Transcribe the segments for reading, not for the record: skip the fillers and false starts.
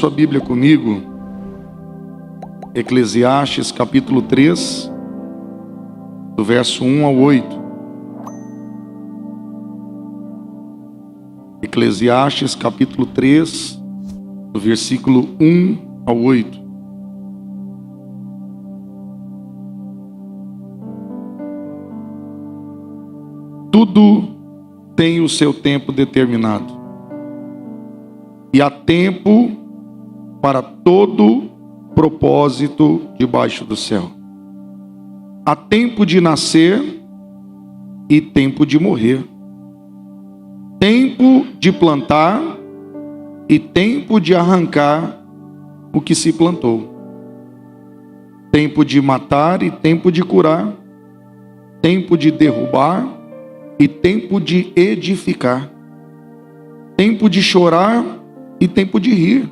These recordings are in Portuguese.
Sua Bíblia comigo, Eclesiastes capítulo 3, do verso 1 ao 8. Eclesiastes capítulo 3, do versículo 1 ao 8. Tudo tem o seu tempo determinado, e há tempo para todo propósito debaixo do céu. Há tempo de nascer e tempo de morrer, tempo de plantar e tempo de arrancar o que se plantou, tempo de matar e tempo de curar, tempo de derrubar e tempo de edificar, tempo de chorar e tempo de rir,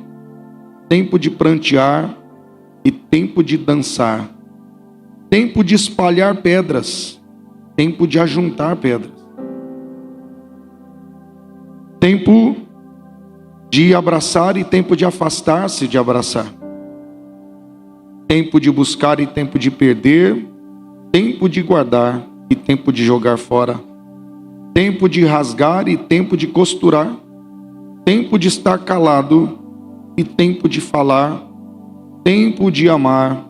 tempo de prantear e tempo de dançar, tempo de espalhar pedras, tempo de ajuntar pedras, tempo de abraçar e tempo de afastar-se de abraçar, tempo de buscar e tempo de perder, tempo de guardar e tempo de jogar fora, tempo de rasgar e tempo de costurar, tempo de estar calado e tempo de falar, tempo de amar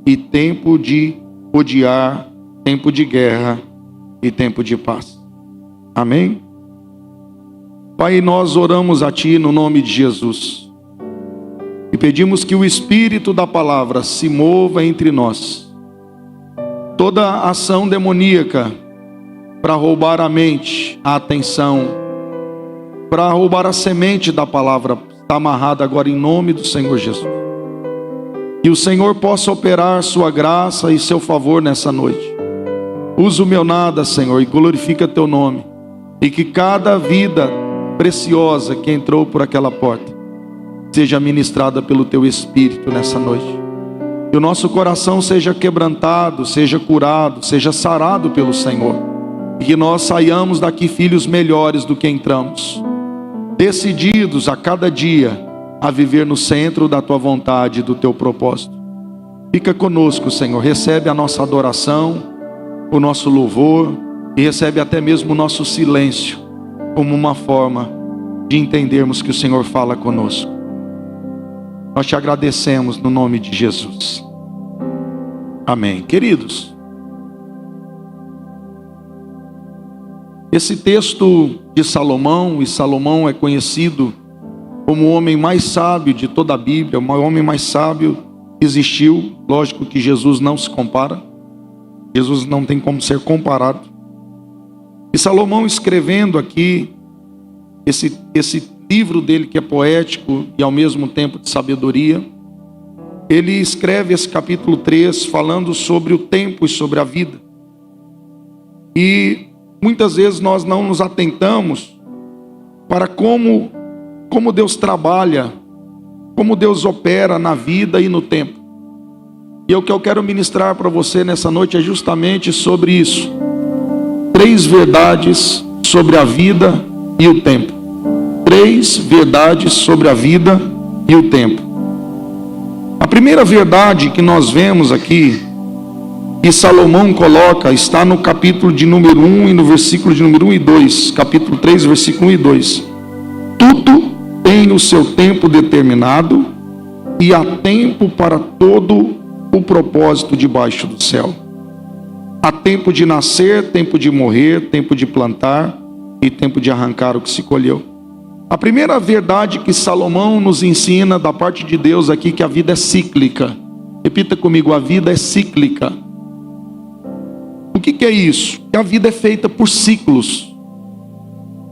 e tempo de odiar, tempo de guerra e tempo de paz. Amém? Pai, nós oramos a Ti no nome de Jesus e pedimos que o Espírito da palavra se mova entre nós. Toda ação demoníaca para roubar a mente, a atenção, para roubar a semente da palavra, está amarrada agora em nome do Senhor Jesus. Que o Senhor possa operar sua graça e seu favor nessa noite. Usa o meu nada, Senhor, e glorifica teu nome. E que cada vida preciosa que entrou por aquela porta seja ministrada pelo teu Espírito nessa noite. Que o nosso coração seja quebrantado, seja curado, seja sarado pelo Senhor. E que nós saiamos daqui filhos melhores do que entramos, decididos a cada dia a viver no centro da tua vontade e do teu propósito. Fica conosco, Senhor, recebe a nossa adoração, o nosso louvor e recebe até mesmo o nosso silêncio como uma forma de entendermos que o Senhor fala conosco. Nós te agradecemos no nome de Jesus. Amém. Queridos, esse texto de Salomão, e Salomão é conhecido como o homem mais sábio de toda a Bíblia, o homem mais sábio que existiu. Lógico que Jesus não se compara, Jesus não tem como ser comparado. E Salomão, escrevendo aqui esse livro dele que é poético e ao mesmo tempo de sabedoria, ele escreve esse capítulo 3 falando sobre o tempo e sobre a vida. E muitas vezes nós não nos atentamos para como Deus trabalha, como Deus opera na vida e no tempo. E o que eu quero ministrar para você nessa noite é justamente sobre isso. 3 verdades sobre a vida e o tempo. 3 verdades sobre a vida e o tempo. A primeira verdade que nós vemos aqui, que Salomão coloca, está no capítulo de número 1 e no versículo de número 1 e 2. Capítulo 3, versículo 1 e 2. Tudo tem o seu tempo determinado e há tempo para todo o propósito debaixo do céu. Há tempo de nascer, tempo de morrer, tempo de plantar e tempo de arrancar o que se colheu. A primeira verdade que Salomão nos ensina da parte de Deus aqui, que a vida é cíclica. Repita comigo, a vida é cíclica. O que é isso? Que a vida é feita por ciclos.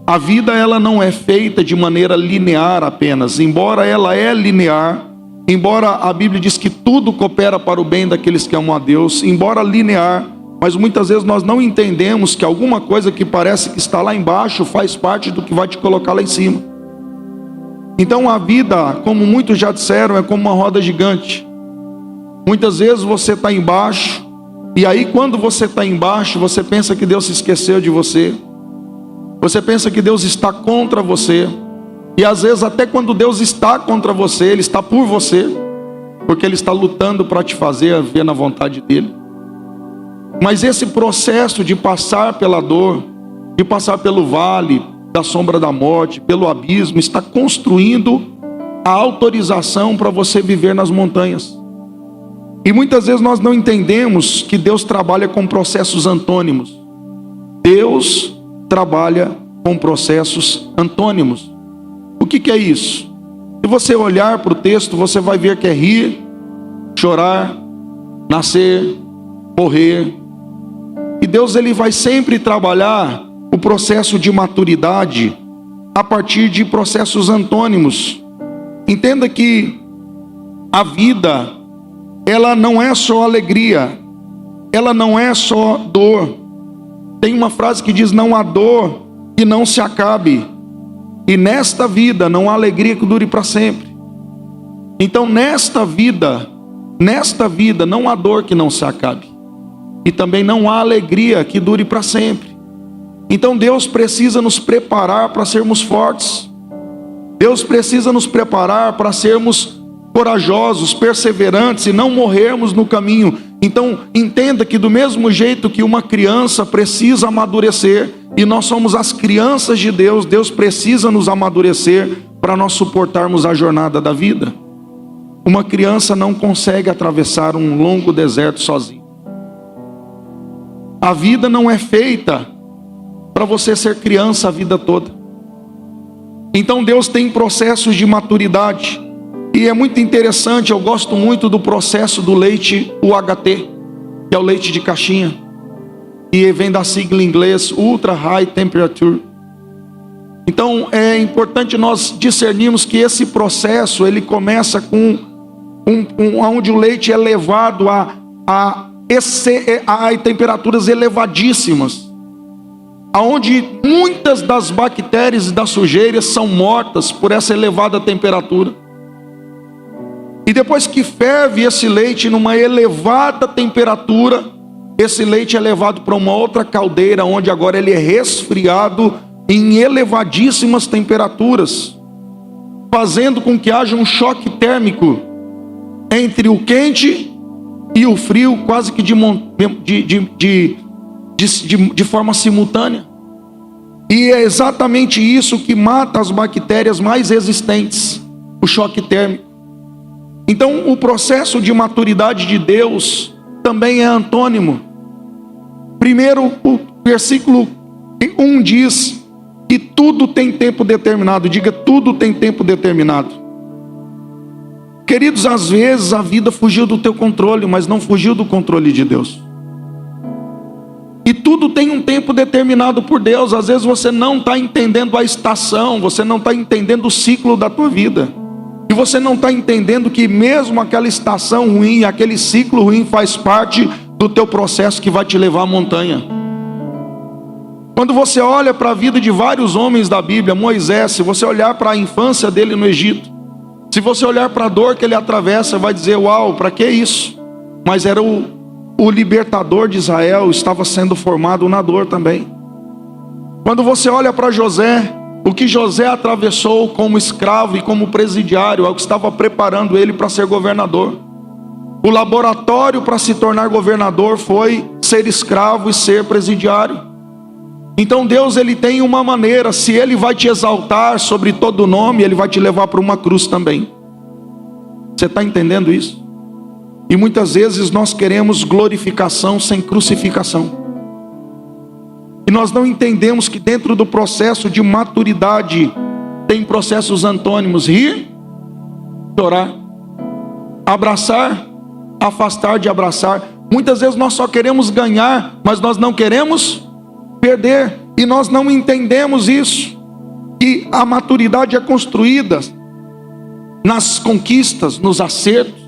A vida, ela não é feita de maneira linear apenas, embora ela é linear, embora a Bíblia diz que tudo coopera para o bem daqueles que amam a Deus, embora linear, mas muitas vezes nós não entendemos que alguma coisa que parece que está lá embaixo faz parte do que vai te colocar lá em cima. Então a vida, como muitos já disseram, é como uma roda gigante. Muitas vezes você está embaixo, e aí quando você está embaixo, você pensa que Deus se esqueceu de você. Você pensa que Deus está contra você. E às vezes até quando Deus está contra você, Ele está por você, porque Ele está lutando para te fazer ver na vontade dEle. Mas esse processo de passar pela dor, de passar pelo vale da sombra da morte, pelo abismo, está construindo a autorização para você viver nas montanhas. E muitas vezes nós não entendemos que Deus trabalha com processos antônimos. Deus trabalha com processos antônimos. O que é isso? Se você olhar para o texto, você vai ver que é rir, chorar, nascer, morrer. E Deus ele vai sempre trabalhar o processo de maturidade a partir de processos antônimos. Entenda que a vida, ela não é só alegria, ela não é só dor. Tem uma frase que diz: não há dor que não se acabe, e nesta vida não há alegria que dure para sempre. Então nesta vida não há dor que não se acabe, e também não há alegria que dure para sempre. Então Deus precisa nos preparar para sermos fortes. Deus precisa nos preparar para sermos corajosos, perseverantes e não morrermos no caminho. Então entenda que do mesmo jeito que uma criança precisa amadurecer, e nós somos as crianças de Deus, Deus precisa nos amadurecer para nós suportarmos a jornada da vida. Uma criança não consegue atravessar um longo deserto sozinho. A vida não é feita para você ser criança a vida toda. Então Deus tem processos de maturidade. E é muito interessante, eu gosto muito do processo do leite UHT, que é o leite de caixinha. E vem da sigla em inglês, Ultra High Temperature. Então é importante nós discernirmos que esse processo, ele começa com onde o leite é levado a temperaturas elevadíssimas, aonde muitas das bactérias e das sujeiras são mortas por essa elevada temperatura. E depois que ferve esse leite numa elevada temperatura, esse leite é levado para uma outra caldeira, onde agora ele é resfriado em elevadíssimas temperaturas, fazendo com que haja um choque térmico entre o quente e o frio, quase que de forma simultânea. E é exatamente isso que mata as bactérias mais resistentes, o choque térmico. Então o processo de maturidade de Deus também é antônimo. Primeiro, o versículo 1 diz que tudo tem tempo determinado. Diga: tudo tem tempo determinado. Queridos, às vezes a vida fugiu do teu controle, mas não fugiu do controle de Deus. E tudo tem um tempo determinado por Deus. Às vezes você não está entendendo a estação, você não está entendendo o ciclo da tua vida. E você não está entendendo que mesmo aquela estação ruim, aquele ciclo ruim faz parte do teu processo que vai te levar à montanha. Quando você olha para a vida de vários homens da Bíblia, Moisés, se você olhar para a infância dele no Egito, se você olhar para a dor que ele atravessa, vai dizer: uau, para que isso? Mas era o libertador de Israel, estava sendo formado na dor também. Quando você olha para José, o que José atravessou como escravo e como presidiário, é o que estava preparando ele para ser governador. O laboratório para se tornar governador foi ser escravo e ser presidiário. Então Deus, ele tem uma maneira: se ele vai te exaltar sobre todo nome, ele vai te levar para uma cruz também. Você está entendendo isso? E muitas vezes nós queremos glorificação sem crucificação. E nós não entendemos que dentro do processo de maturidade tem processos antônimos: rir, chorar, abraçar, afastar de abraçar. Muitas vezes nós só queremos ganhar, mas nós não queremos perder. E nós não entendemos isso, que a maturidade é construída nas conquistas, nos acertos,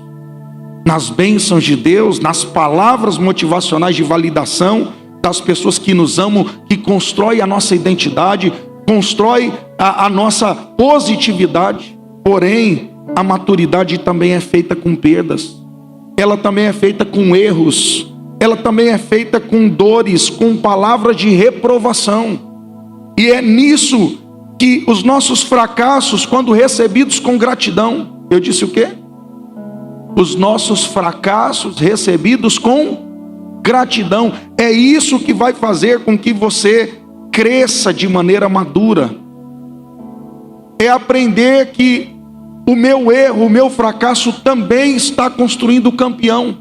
nas bênçãos de Deus, nas palavras motivacionais de validação das pessoas que nos amam, que constrói a nossa identidade, constrói a nossa positividade. Porém, a maturidade também é feita com perdas, ela também é feita com erros, ela também é feita com dores, com palavras de reprovação. E é nisso que os nossos fracassos, quando recebidos com gratidão, eu disse o quê? Os nossos fracassos recebidos com gratidão, é isso que vai fazer com que você cresça de maneira madura. É aprender que o meu erro, o meu fracasso também está construindo o campeão.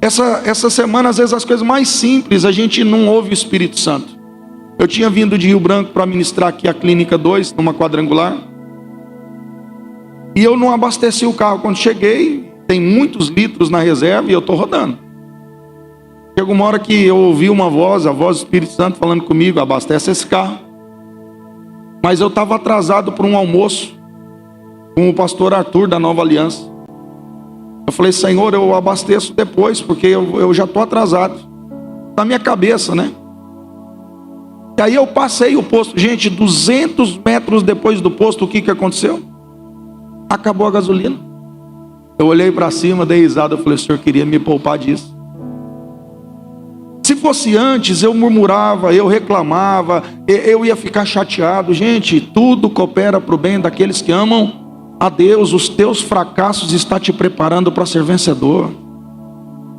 Essa semana, às vezes, as coisas mais simples, a gente não ouve o Espírito Santo. Eu tinha vindo de Rio Branco para ministrar aqui a Clínica 2, numa quadrangular. E eu não abasteci o carro. Quando cheguei, tem muitos litros na reserva e eu estou rodando. Chegou uma hora que eu ouvi uma voz, a voz do Espírito Santo falando comigo: abastece esse carro. Mas eu estava atrasado para um almoço com o pastor Arthur da Nova Aliança. Eu falei: Senhor, eu abasteço depois, porque eu já estou atrasado. Na minha cabeça, né? E aí eu passei o posto. Gente, 200 metros depois do posto, o que aconteceu? Acabou a gasolina. Eu olhei para cima, dei risada. Eu falei: o senhor queria me poupar disso. Se fosse antes, eu murmurava, eu reclamava, eu ia ficar chateado. Gente, tudo coopera para o bem daqueles que amam a Deus. Os teus fracassos estão te preparando para ser vencedor.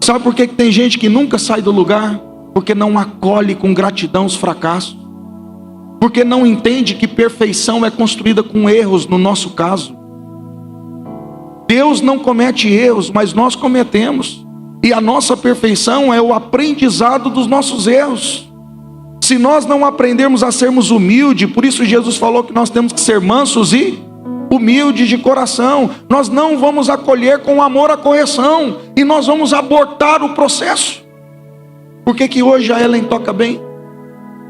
Sabe por que tem gente que nunca sai do lugar? Porque não acolhe com gratidão os fracassos. Porque não entende que perfeição é construída com erros, no nosso caso. Deus não comete erros, mas nós cometemos. E a nossa perfeição é o aprendizado dos nossos erros. Se nós não aprendermos a sermos humildes, por isso Jesus falou que nós temos que ser mansos e humildes de coração, nós não vamos acolher com amor a correção, e nós vamos abortar o processo. Por que hoje a Ellen toca bem?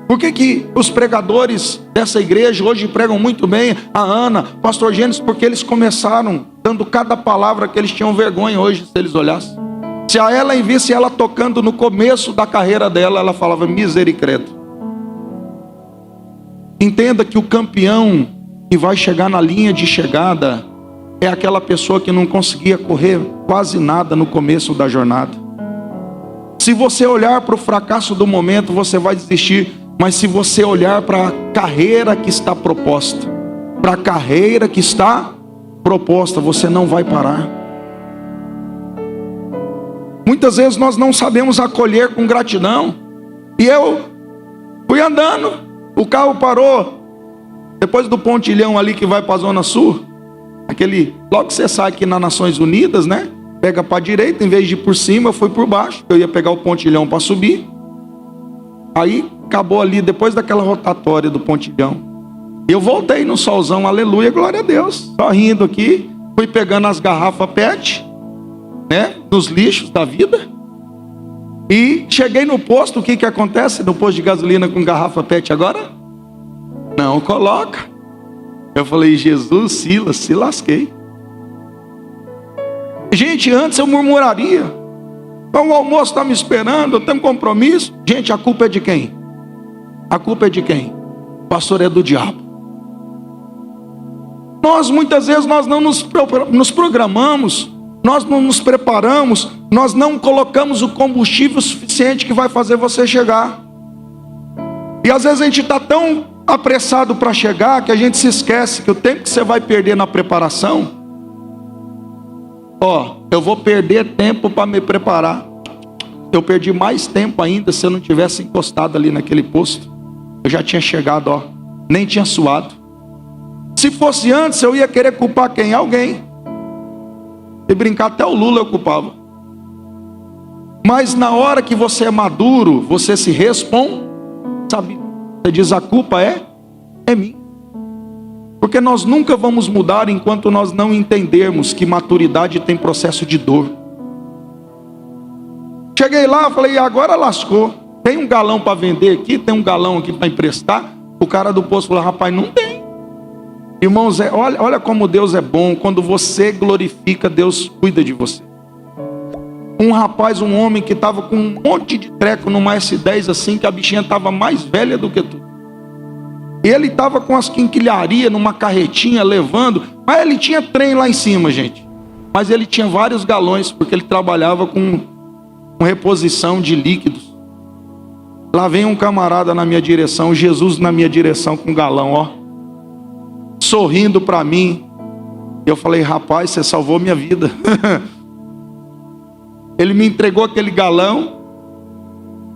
Por que os pregadores dessa igreja hoje pregam muito bem? A Ana, pastor Gênesis, porque eles começaram dando cada palavra que eles tinham vergonha hoje, se eles olhassem. Se a Ellen visse ela tocando no começo da carreira dela, ela falava: misericórdia. Entenda que o campeão que vai chegar na linha de chegada é aquela pessoa que não conseguia correr quase nada no começo da jornada. Se você olhar para o fracasso do momento, você vai desistir. Mas se você olhar para a carreira que está proposta, você não vai parar. Muitas vezes nós não sabemos acolher com gratidão. E eu fui andando, o carro parou depois do pontilhão ali que vai para a Zona Sul. Logo que você sai aqui nas Nações Unidas, né? Pega para a direita, em vez de ir por cima, eu fui por baixo. Eu ia pegar o pontilhão para subir. Aí acabou ali, depois daquela rotatória do pontilhão. E eu voltei no solzão, aleluia, glória a Deus. Só rindo aqui, fui pegando as garrafas PET, né? Nos lixos da vida. E cheguei no posto, o que acontece no posto de gasolina com garrafa PET agora? Não coloca. Eu falei: Jesus, Silas, se lasquei. Gente, antes eu murmuraria: o almoço está me esperando, eu tenho um compromisso. Gente, a culpa é de quem? A culpa é de quem? O pastor é do diabo. Nós muitas vezes nós não nos programamos, nós não nos preparamos, nós não colocamos o combustível suficiente que vai fazer você chegar. E às vezes a gente está tão apressado para chegar que a gente se esquece que o tempo que você vai perder na preparação, eu vou perder tempo para me preparar. Eu perdi mais tempo ainda se eu não tivesse encostado ali naquele posto. Eu já tinha chegado, nem tinha suado. Se fosse antes, eu ia querer culpar quem? Alguém. E brincar, até o Lula eu culpava. Mas na hora que você é maduro, você se responde, sabe? Você diz: a culpa é minha. Porque nós nunca vamos mudar enquanto nós não entendermos que maturidade tem processo de dor. Cheguei lá, falei: agora lascou. Tem um galão para vender aqui, tem um galão aqui para emprestar. O cara do posto falou: rapaz, não tem. Irmãos, olha como Deus é bom. Quando você glorifica, Deus cuida de você. Um rapaz, um homem que estava com um monte de treco numa S10 assim, que a bichinha estava mais velha do que tudo. Ele estava com as quinquilharias numa carretinha levando, mas ele tinha trem lá em cima, gente. Mas ele tinha vários galões, porque ele trabalhava com reposição de líquidos. Lá vem um camarada na minha direção, Jesus na minha direção com um galão, ó, sorrindo para mim. Eu falei, rapaz, você salvou minha vida. Ele me entregou aquele galão,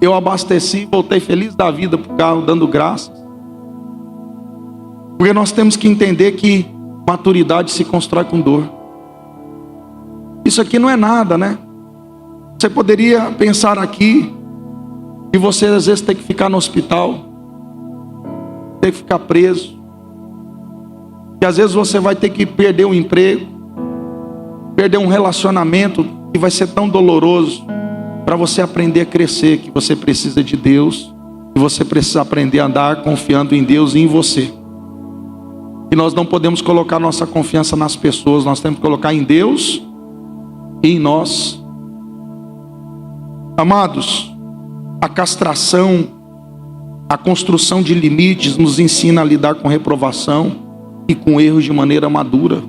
eu abasteci, voltei feliz da vida para o carro, dando graças. Porque nós temos que entender que maturidade se constrói com dor. Isso aqui não é nada, né? Você poderia pensar aqui que você às vezes tem que ficar no hospital, tem que ficar preso, que às vezes você vai ter que perder um emprego, perder um relacionamento que vai ser tão doloroso, para você aprender a crescer, que você precisa de Deus, que você precisa aprender a andar confiando em Deus e em você. E nós não podemos colocar nossa confiança nas pessoas, nós temos que colocar em Deus e em nós. Amados, a castração, a construção de limites nos ensina a lidar com reprovação e com erros de maneira madura.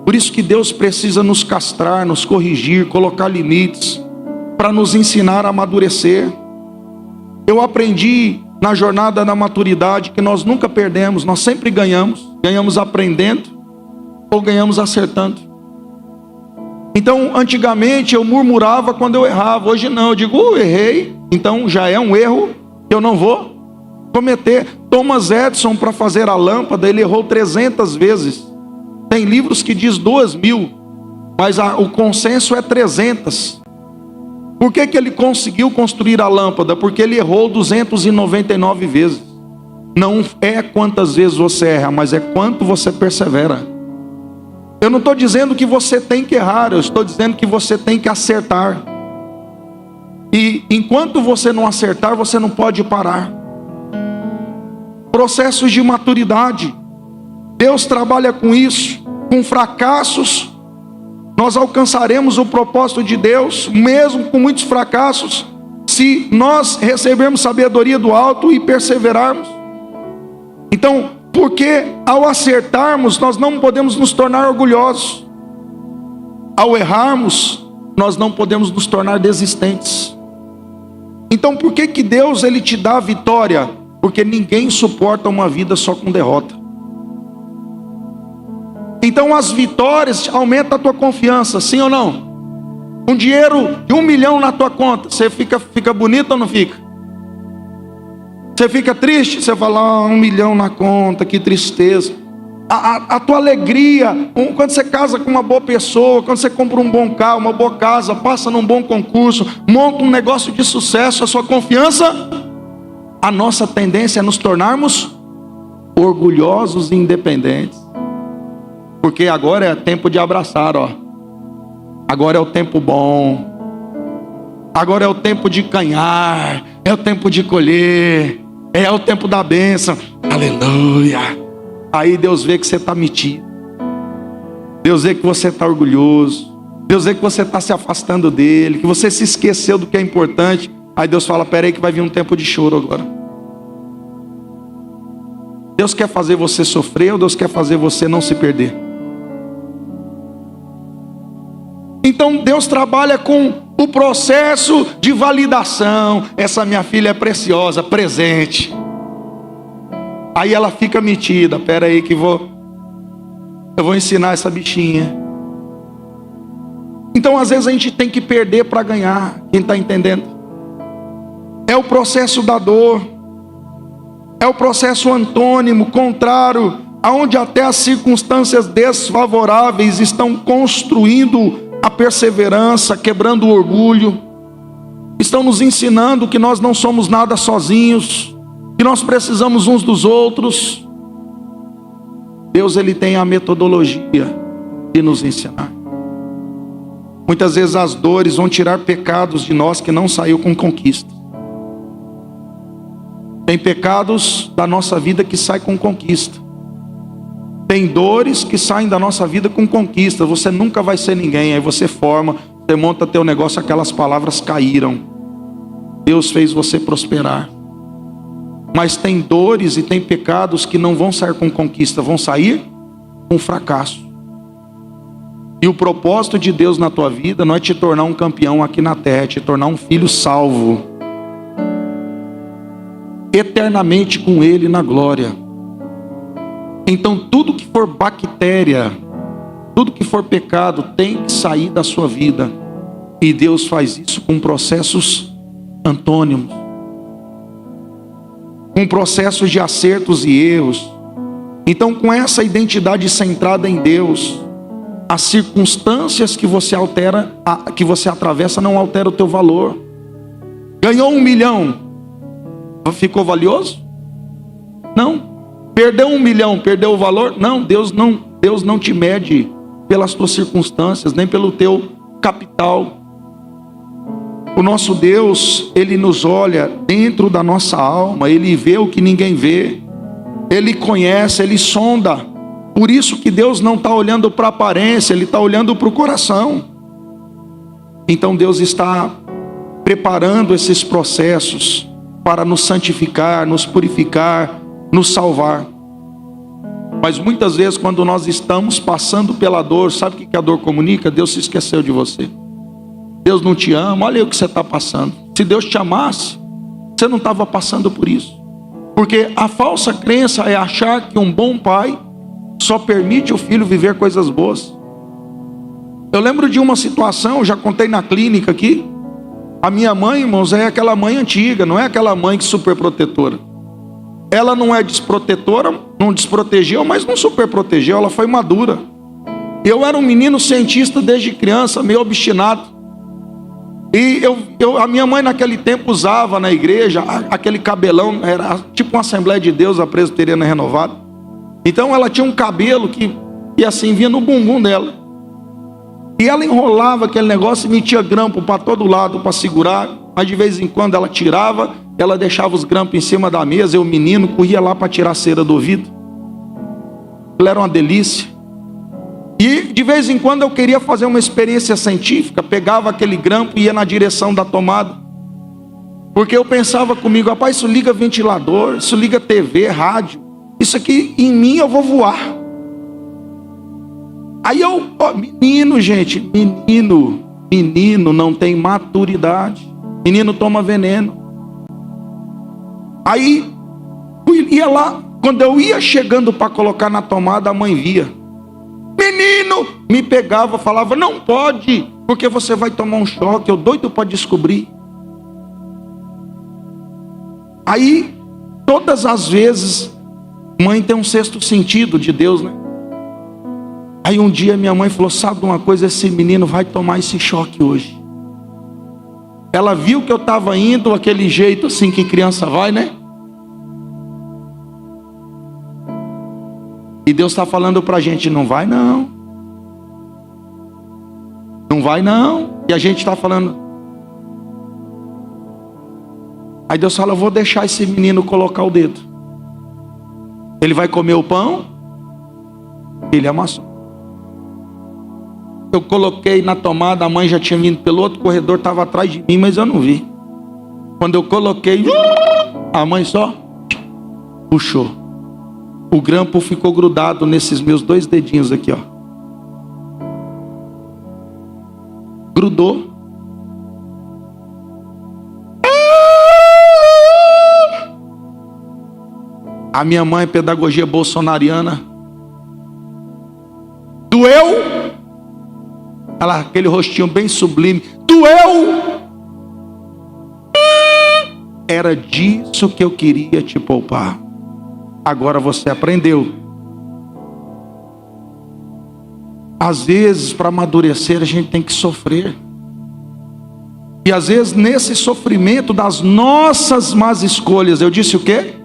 Por isso que Deus precisa nos castrar, nos corrigir, colocar limites, para nos ensinar a amadurecer. Eu aprendi na jornada da maturidade que nós nunca perdemos, nós sempre ganhamos. Ganhamos aprendendo ou ganhamos acertando. Então, antigamente eu murmurava quando eu errava. Hoje não, eu digo, errei, então já é um erro que eu não vou cometer. Thomas Edison, para fazer a lâmpada, ele errou 300 vezes. Tem livros que diz 2.000, mas o consenso é 300. Por que ele conseguiu construir a lâmpada? Porque ele errou 299 vezes. Não é quantas vezes você erra, mas é quanto você persevera. Eu não estou dizendo que você tem que errar, eu estou dizendo que você tem que acertar. E enquanto você não acertar, você não pode parar. Processos de maturidade. Deus trabalha com isso. Com fracassos, nós alcançaremos o propósito de Deus, mesmo com muitos fracassos, se nós recebermos sabedoria do alto e perseverarmos. Então, porque ao acertarmos, nós não podemos nos tornar orgulhosos. Ao errarmos, nós não podemos nos tornar desistentes. Então, por que Deus ele te dá a vitória? Porque ninguém suporta uma vida só com derrota. Então as vitórias aumentam a tua confiança, sim ou não? Um dinheiro de 1 milhão na tua conta, você fica bonito ou não fica? Você fica triste? Você fala, 1 milhão na conta, que tristeza. A tua alegria, quando você casa com uma boa pessoa, quando você compra um bom carro, uma boa casa, passa num bom concurso, monta um negócio de sucesso, a sua confiança, a nossa tendência é nos tornarmos orgulhosos e independentes. Porque agora é tempo de abraçar, ó. Agora é o tempo bom. Agora é o tempo de ganhar. É o tempo de colher. É o tempo da bênção. Aleluia. Aí Deus vê que você está metido. Deus vê que você está orgulhoso. Deus vê que você está se afastando dele. Que você se esqueceu do que é importante. Aí Deus fala, peraí que vai vir um tempo de choro agora. Deus quer fazer você sofrer ou Deus quer fazer você não se perder? Então Deus trabalha com o processo de validação. Essa minha filha é preciosa, presente. Aí ela fica metida. Pera aí que eu vou ensinar essa bichinha. Então às vezes a gente tem que perder para ganhar. Quem está entendendo? É o processo da dor. É o processo antônimo, contrário, aonde até as circunstâncias desfavoráveis estão construindo a perseverança, quebrando o orgulho, estão nos ensinando que nós não somos nada sozinhos, que nós precisamos uns dos outros. Deus ele tem a metodologia de nos ensinar. Muitas vezes as dores vão tirar pecados de nós que não saiu com conquista. Tem pecados da nossa vida que saem com conquista. Tem dores que saem da nossa vida com conquista. Você nunca vai ser ninguém. Aí você forma, você monta teu negócio, aquelas palavras caíram. Deus fez você prosperar. Mas tem dores e tem pecados que não vão sair com conquista, vão sair com fracasso. E o propósito de Deus na tua vida não é te tornar um campeão aqui na terra, é te tornar um filho salvo. eternamente com Ele na glória. Então tudo que for bactéria, tudo que for pecado tem que sair da sua vida. E Deus faz isso com processos antônimos, com processos de acertos e erros. Então, com essa identidade centrada em Deus, as circunstâncias que você atravessa não alteram o teu valor. Ganhou 1 milhão, ficou valioso? Não. Perdeu 1 milhão, perdeu o valor? Não. Deus não te mede pelas tuas circunstâncias, nem pelo teu capital. O nosso Deus, Ele nos olha dentro da nossa alma, Ele vê o que ninguém vê, Ele conhece, Ele sonda. Por isso que Deus não está olhando para a aparência, Ele está olhando para o coração. Então Deus está preparando esses processos para nos santificar, nos purificar, nos salvar. Mas muitas vezes quando nós estamos passando pela dor, sabe o que a dor comunica? Deus se esqueceu de você. Deus não te ama, olha aí o que você está passando. Se Deus te amasse, você não estava passando por isso. Porque a falsa crença é achar que um bom pai só permite o filho viver coisas boas. Eu lembro de uma situação, já contei na clínica aqui. A minha mãe, irmãos, é aquela mãe antiga, não é aquela mãe que super protetora. Ela não é desprotetora, não desprotegeu, mas não super protegeu, ela foi madura. Eu era um menino cientista desde criança, meio obstinado. E a minha mãe naquele tempo usava na igreja aquele cabelão, era tipo uma Assembleia de Deus, a Presbiteriana Renovada. Então ela tinha um cabelo que assim vinha no bumbum dela. E ela enrolava aquele negócio e metia grampo para todo lado para segurar. Mas de vez em quando ela tirava, ela deixava os grampos em cima da mesa e o menino corria lá para tirar a cera do ouvido. Ela era uma delícia. E de vez em quando eu queria fazer uma experiência científica, pegava aquele grampo e ia na direção da tomada. Porque eu pensava comigo, rapaz, isso liga ventilador, isso liga TV, rádio. Isso aqui em mim eu vou voar. Aí menino, gente, menino não tem maturidade. Menino toma veneno. Aí ia lá, quando eu ia chegando para colocar na tomada, a mãe via. Menino, me pegava, falava, não pode, porque você vai tomar um choque, eu doido para descobrir. Aí, todas as vezes, mãe tem um sexto sentido de Deus, né? Aí um dia minha mãe falou, sabe uma coisa, esse menino vai tomar esse choque hoje. Ela viu que eu estava indo aquele jeito assim que criança vai, né? E Deus está falando para a gente, não vai não. Não vai não. E a gente está falando. Aí Deus fala, eu vou deixar esse menino colocar o dedo. Ele vai comer o pão. Ele amassou. Eu coloquei na tomada, a mãe já tinha vindo pelo outro corredor, estava atrás de mim, mas eu não vi. Quando eu coloquei, a mãe só puxou. O grampo ficou grudado nesses meus 2 dedinhos aqui, ó. Grudou. A minha mãe, pedagogia bolsonariana. Doeu? Ela, aquele rostinho bem sublime. Doeu? Era disso que eu queria te poupar. Agora você aprendeu. Às vezes, para amadurecer, a gente tem que sofrer. E às vezes, nesse sofrimento das nossas más escolhas, eu disse o quê?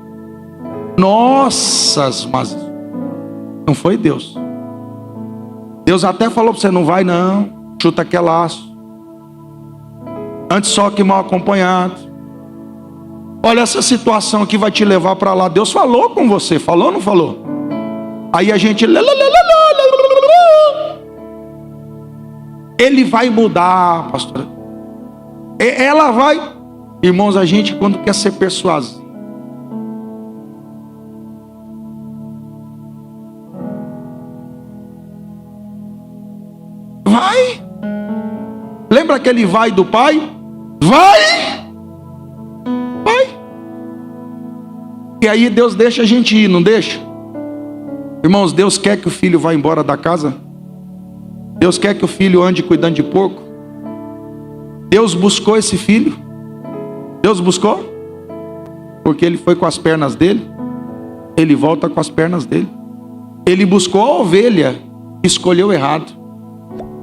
Nossas más escolhas. Não foi Deus. Deus até falou para você, não vai não, chuta aquele laço. Antes só que mal acompanhado. Olha, essa situação aqui vai te levar para lá. Deus falou com você, falou ou não falou? Aí a gente... Ele vai mudar, pastor. Ela vai... Irmãos, a gente quando quer ser persuasivo, vai. Lembra aquele vai do pai? Vai. E aí Deus deixa a gente ir, não deixa? Irmãos, Deus quer que o filho vá embora da casa? Deus quer que o filho ande cuidando de porco? Deus buscou esse filho? Deus buscou? Porque ele foi com as pernas dele, ele volta com as pernas dele. Ele buscou a ovelha que escolheu errado.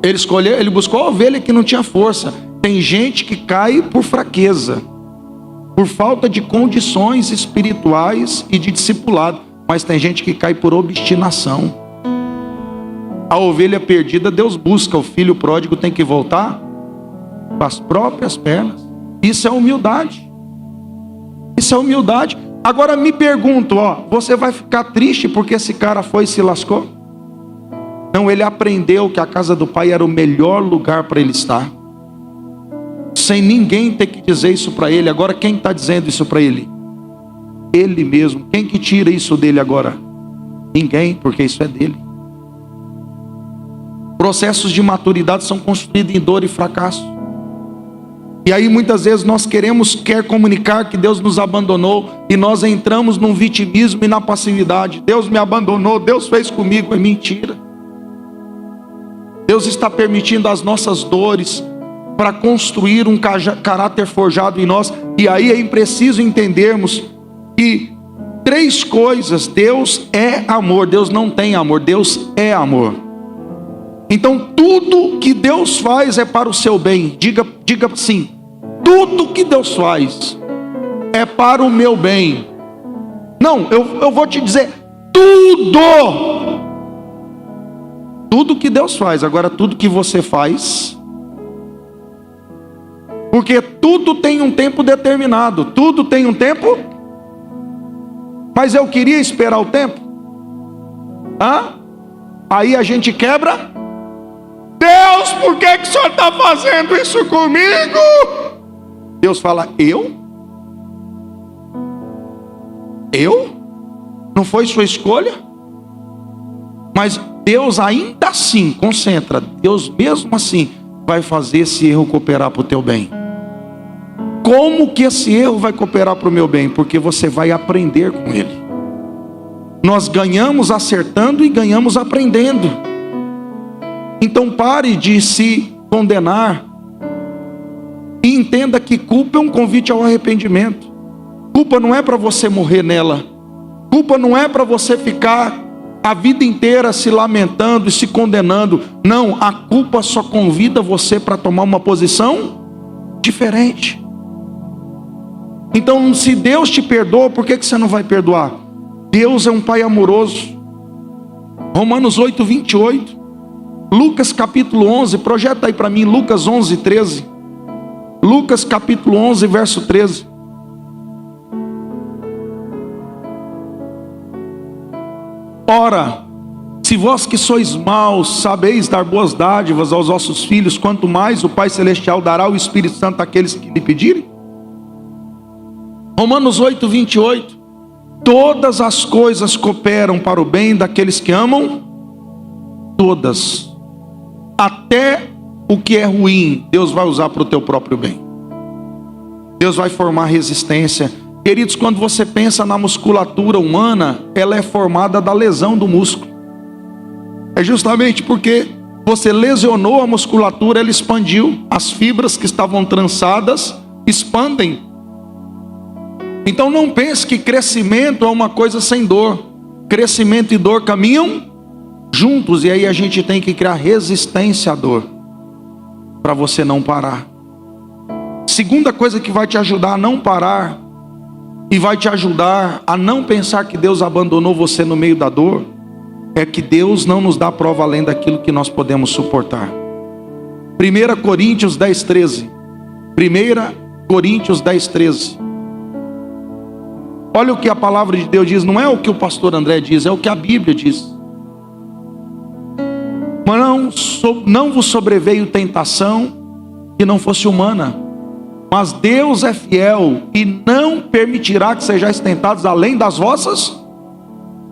Ele buscou a ovelha que não tinha força. Tem gente que cai por fraqueza, por falta de condições espirituais e de discipulado. Mas tem gente que cai por obstinação. A ovelha perdida Deus busca, o filho pródigo tem que voltar com as próprias pernas. Isso é humildade. Isso é humildade. Agora me pergunto, você vai ficar triste porque esse cara foi e se lascou? Não, ele aprendeu que a casa do pai era o melhor lugar para ele estar, sem ninguém ter que dizer isso para ele. Agora quem está dizendo isso para ele? Ele mesmo. Quem que tira isso dele agora? Ninguém, porque isso é dele. Processos de maturidade são construídos em dor e fracasso. E aí muitas vezes nós quer comunicar que Deus nos abandonou, e nós entramos num vitimismo e na passividade. Deus me abandonou, Deus fez comigo. É mentira. Deus está permitindo as nossas dores para construir um caráter forjado em nós. E aí é preciso entendermos que 3 coisas: Deus é amor. Deus não tem amor, Deus é amor. Então tudo que Deus faz é para o seu bem. Diga assim: tudo que Deus faz é para o meu bem. Não, eu vou te dizer, tudo que Deus faz. Agora tudo que você faz, porque tudo tem um tempo determinado. Tudo tem um tempo. Mas eu queria esperar o tempo. Aí a gente quebra. Deus, por que o Senhor está fazendo isso comigo? Deus fala: Eu? Não foi sua escolha? Mas Deus ainda assim, concentra, Deus mesmo assim vai fazer esse erro cooperar para o teu bem. Como que esse erro vai cooperar para o meu bem? Porque você vai aprender com ele. Nós ganhamos acertando e ganhamos aprendendo. Então pare de se condenar e entenda que culpa é um convite ao arrependimento. Culpa não é para você morrer nela. Culpa não é para você ficar a vida inteira se lamentando e se condenando. Não, a culpa só convida você para tomar uma posição diferente. Então, se Deus te perdoa, por que você não vai perdoar? Deus é um Pai amoroso. Romanos 8, 28. Lucas capítulo 11, projeta aí para mim, Lucas 11, 13. Lucas capítulo 11, verso 13. Ora, se vós que sois maus sabeis dar boas dádivas aos vossos filhos, quanto mais o Pai Celestial dará o Espírito Santo àqueles que lhe pedirem? Romanos 8, 28. Todas as coisas cooperam para o bem daqueles que amam. Todas. Até o que é ruim, Deus vai usar para o teu próprio bem. Deus vai formar resistência. Queridos, quando você pensa na musculatura humana, ela é formada da lesão do músculo. É justamente porque você lesionou a musculatura, ela expandiu. As fibras que estavam trançadas expandem. Então não pense que crescimento é uma coisa sem dor. Crescimento e dor caminham juntos, e aí a gente tem que criar resistência à dor, para você não parar. Segunda coisa que vai te ajudar a não parar, e vai te ajudar a não pensar que Deus abandonou você no meio da dor, é que Deus não nos dá prova além daquilo que nós podemos suportar. 1 Coríntios 10, 13. 1 Coríntios 10, 13. Olha o que a palavra de Deus diz, não é o que o pastor André diz, é o que a Bíblia diz. Mas não vos sobreveio tentação que não fosse humana, mas Deus é fiel e não permitirá que sejais tentados além das vossas,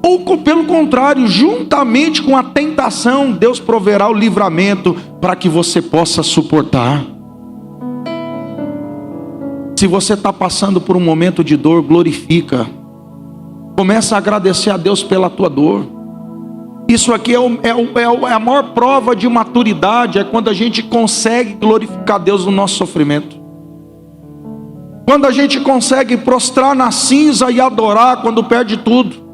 ou pelo contrário, juntamente com a tentação, Deus proverá o livramento para que você possa suportar. Se você está passando por um momento de dor, glorifica. Começa a agradecer a Deus pela tua dor. Isso aqui é a maior prova de maturidade, é quando a gente consegue glorificar Deus no nosso sofrimento. Quando a gente consegue prostrar na cinza e adorar quando perde tudo.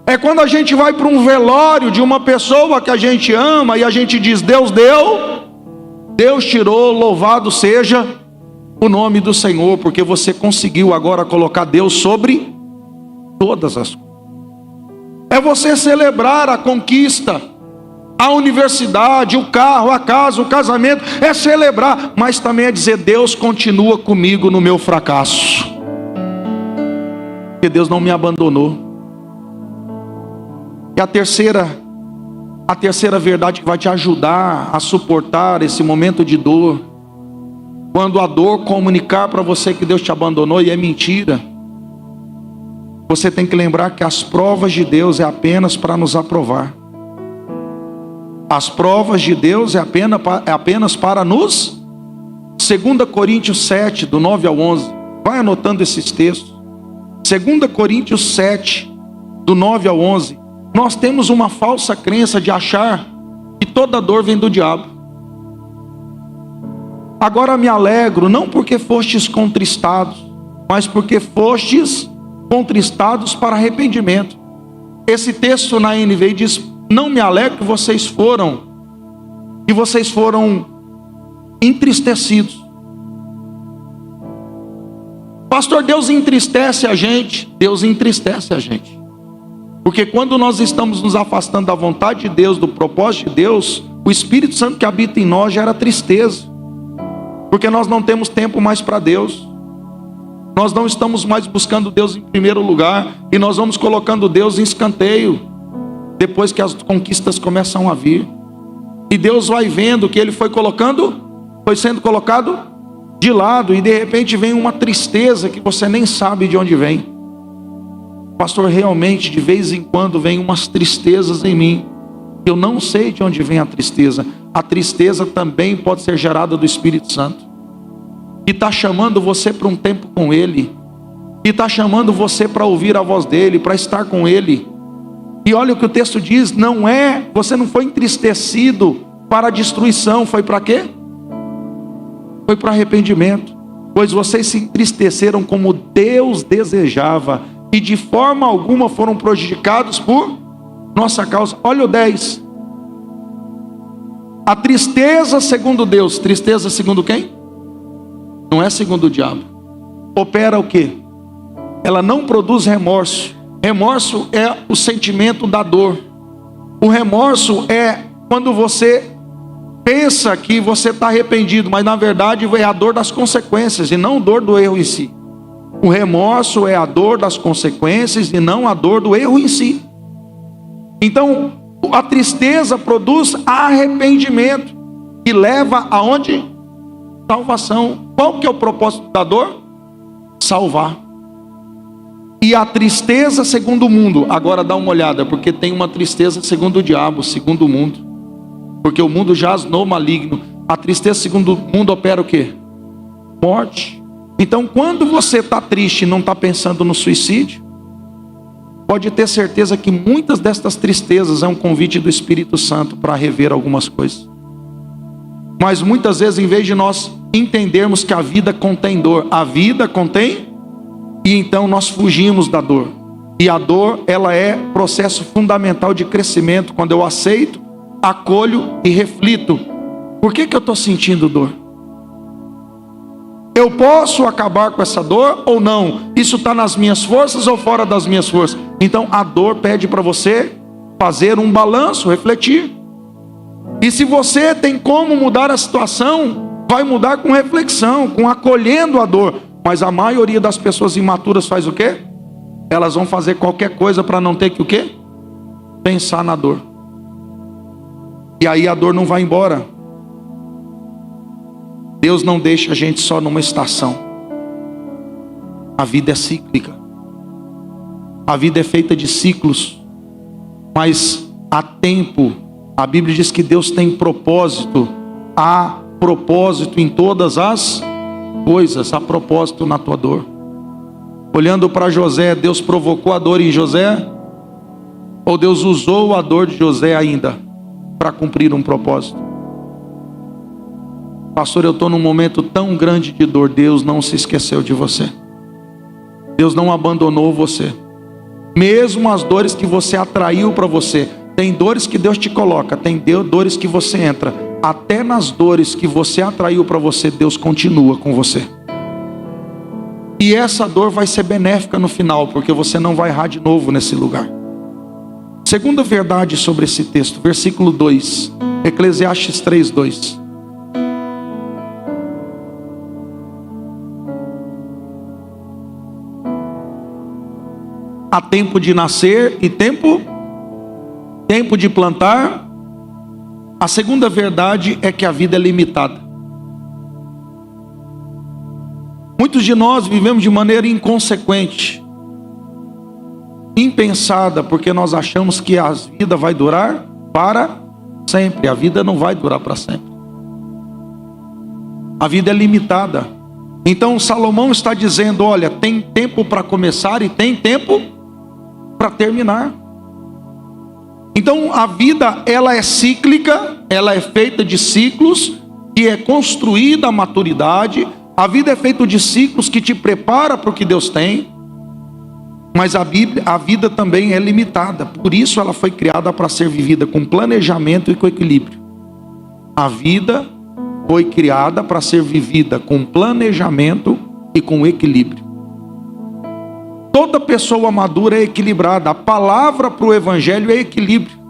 É quando a gente vai para um velório de uma pessoa que a gente ama e a gente diz: Deus deu, Deus tirou, louvado seja o nome do Senhor, porque você conseguiu agora colocar Deus sobre todas as coisas. É você celebrar a conquista, a universidade, o carro, a casa, o casamento. É celebrar, mas também é dizer: Deus continua comigo no meu fracasso, porque Deus não me abandonou. E a terceira verdade que vai te ajudar a suportar esse momento de dor, quando a dor comunicar para você que Deus te abandonou e é mentira, você tem que lembrar que as provas de Deus é apenas para nos aprovar. As provas de Deus é apenas para nos... 2 Coríntios 7, do 9 ao 11. Vai anotando esses textos. 2 Coríntios 7, do 9 ao 11. Nós temos uma falsa crença de achar que toda dor vem do diabo. Agora me alegro, não porque fostes contristados, mas porque fostes contristados para arrependimento. Esse texto na NVI diz: não me alegro que vocês foram entristecidos. Pastor, Deus entristece a gente. Deus entristece a gente, porque quando nós estamos nos afastando da vontade de Deus, do propósito de Deus, o Espírito Santo que habita em nós gera tristeza, porque nós não temos tempo mais para Deus. Nós não estamos mais buscando Deus em primeiro lugar, e nós vamos colocando Deus em escanteio, depois que as conquistas começam a vir. E Deus vai vendo que Ele foi sendo colocado de lado, e de repente vem uma tristeza que você nem sabe de onde vem. Pastor, realmente de vez em quando vem umas tristezas em mim, eu não sei de onde vem a tristeza. A tristeza também pode ser gerada do Espírito Santo, que está chamando você para um tempo com Ele, que está chamando você para ouvir a voz dEle, para estar com Ele. E olha o que o texto diz: você não foi entristecido para a destruição. Foi para quê? Foi para arrependimento. Pois vocês se entristeceram como Deus desejava, e de forma alguma foram prejudicados por nossa causa. Olha o 10. A tristeza segundo Deus. Tristeza segundo quem? Não é segundo o diabo. Opera o quê? Ela não produz remorso. Remorso é o sentimento da dor. O remorso é quando você pensa que você está arrependido, mas na verdade é a dor das consequências e não a dor do erro em si. O remorso é a dor das consequências e não a dor do erro em si. Então, a tristeza produz arrependimento, que leva aonde? Salvação. Qual que é o propósito da dor? Salvar. E a tristeza segundo o mundo, agora dá uma olhada, porque tem uma tristeza segundo o diabo, segundo o mundo, porque o mundo jaz no maligno. A tristeza segundo o mundo opera o quê? Morte. Então, quando você está triste e não está pensando no suicídio, pode ter certeza que muitas destas tristezas é um convite do Espírito Santo para rever algumas coisas. Mas muitas vezes, em vez de nós entendermos que a vida contém dor, a vida contém, e então nós fugimos da dor. E a dor, ela é processo fundamental de crescimento. Quando eu aceito, acolho e reflito: por que eu estou sentindo dor? Eu posso acabar com essa dor ou não? Isso está nas minhas forças ou fora das minhas forças? Então a dor pede para você fazer um balanço, refletir. E se você tem como mudar a situação, vai mudar com reflexão, com acolhendo a dor. Mas a maioria das pessoas imaturas faz o quê? Elas vão fazer qualquer coisa para não ter que o quê? Pensar na dor. E aí a dor não vai embora. Deus não deixa a gente só numa estação. A vida é cíclica. A vida é feita de ciclos. Mas há tempo. A Bíblia diz que Deus tem propósito. Há propósito em todas as coisas. Há propósito na tua dor. Olhando para José, Deus provocou a dor em José? Ou Deus usou a dor de José ainda para cumprir um propósito? Pastor, eu estou num momento tão grande de dor. Deus não se esqueceu de você. Deus não abandonou você. Mesmo as dores que você atraiu para você. Tem dores que Deus te coloca, tem dores que você entra. Até nas dores que você atraiu para você, Deus continua com você. E essa dor vai ser benéfica no final, porque você não vai errar de novo nesse lugar. Segunda verdade sobre esse texto, versículo 2, Eclesiastes 3:2. Há tempo de nascer e tempo de plantar. A segunda verdade é que a vida é limitada. Muitos de nós vivemos de maneira inconsequente, impensada, porque nós achamos que a vida vai durar para sempre. A vida não vai durar para sempre. A vida é limitada. Então Salomão está dizendo, olha, tem tempo para começar e tem tempo para terminar. Então a vida, ela é cíclica, ela é feita de ciclos, que é construída a maturidade. A vida é feita de ciclos que te prepara para o que Deus tem. Mas a vida também é limitada. Por isso ela foi criada para ser vivida com planejamento e com equilíbrio. A vida foi criada para ser vivida com planejamento e com equilíbrio. Toda pessoa madura é equilibrada. A palavra para o evangelho é equilíbrio.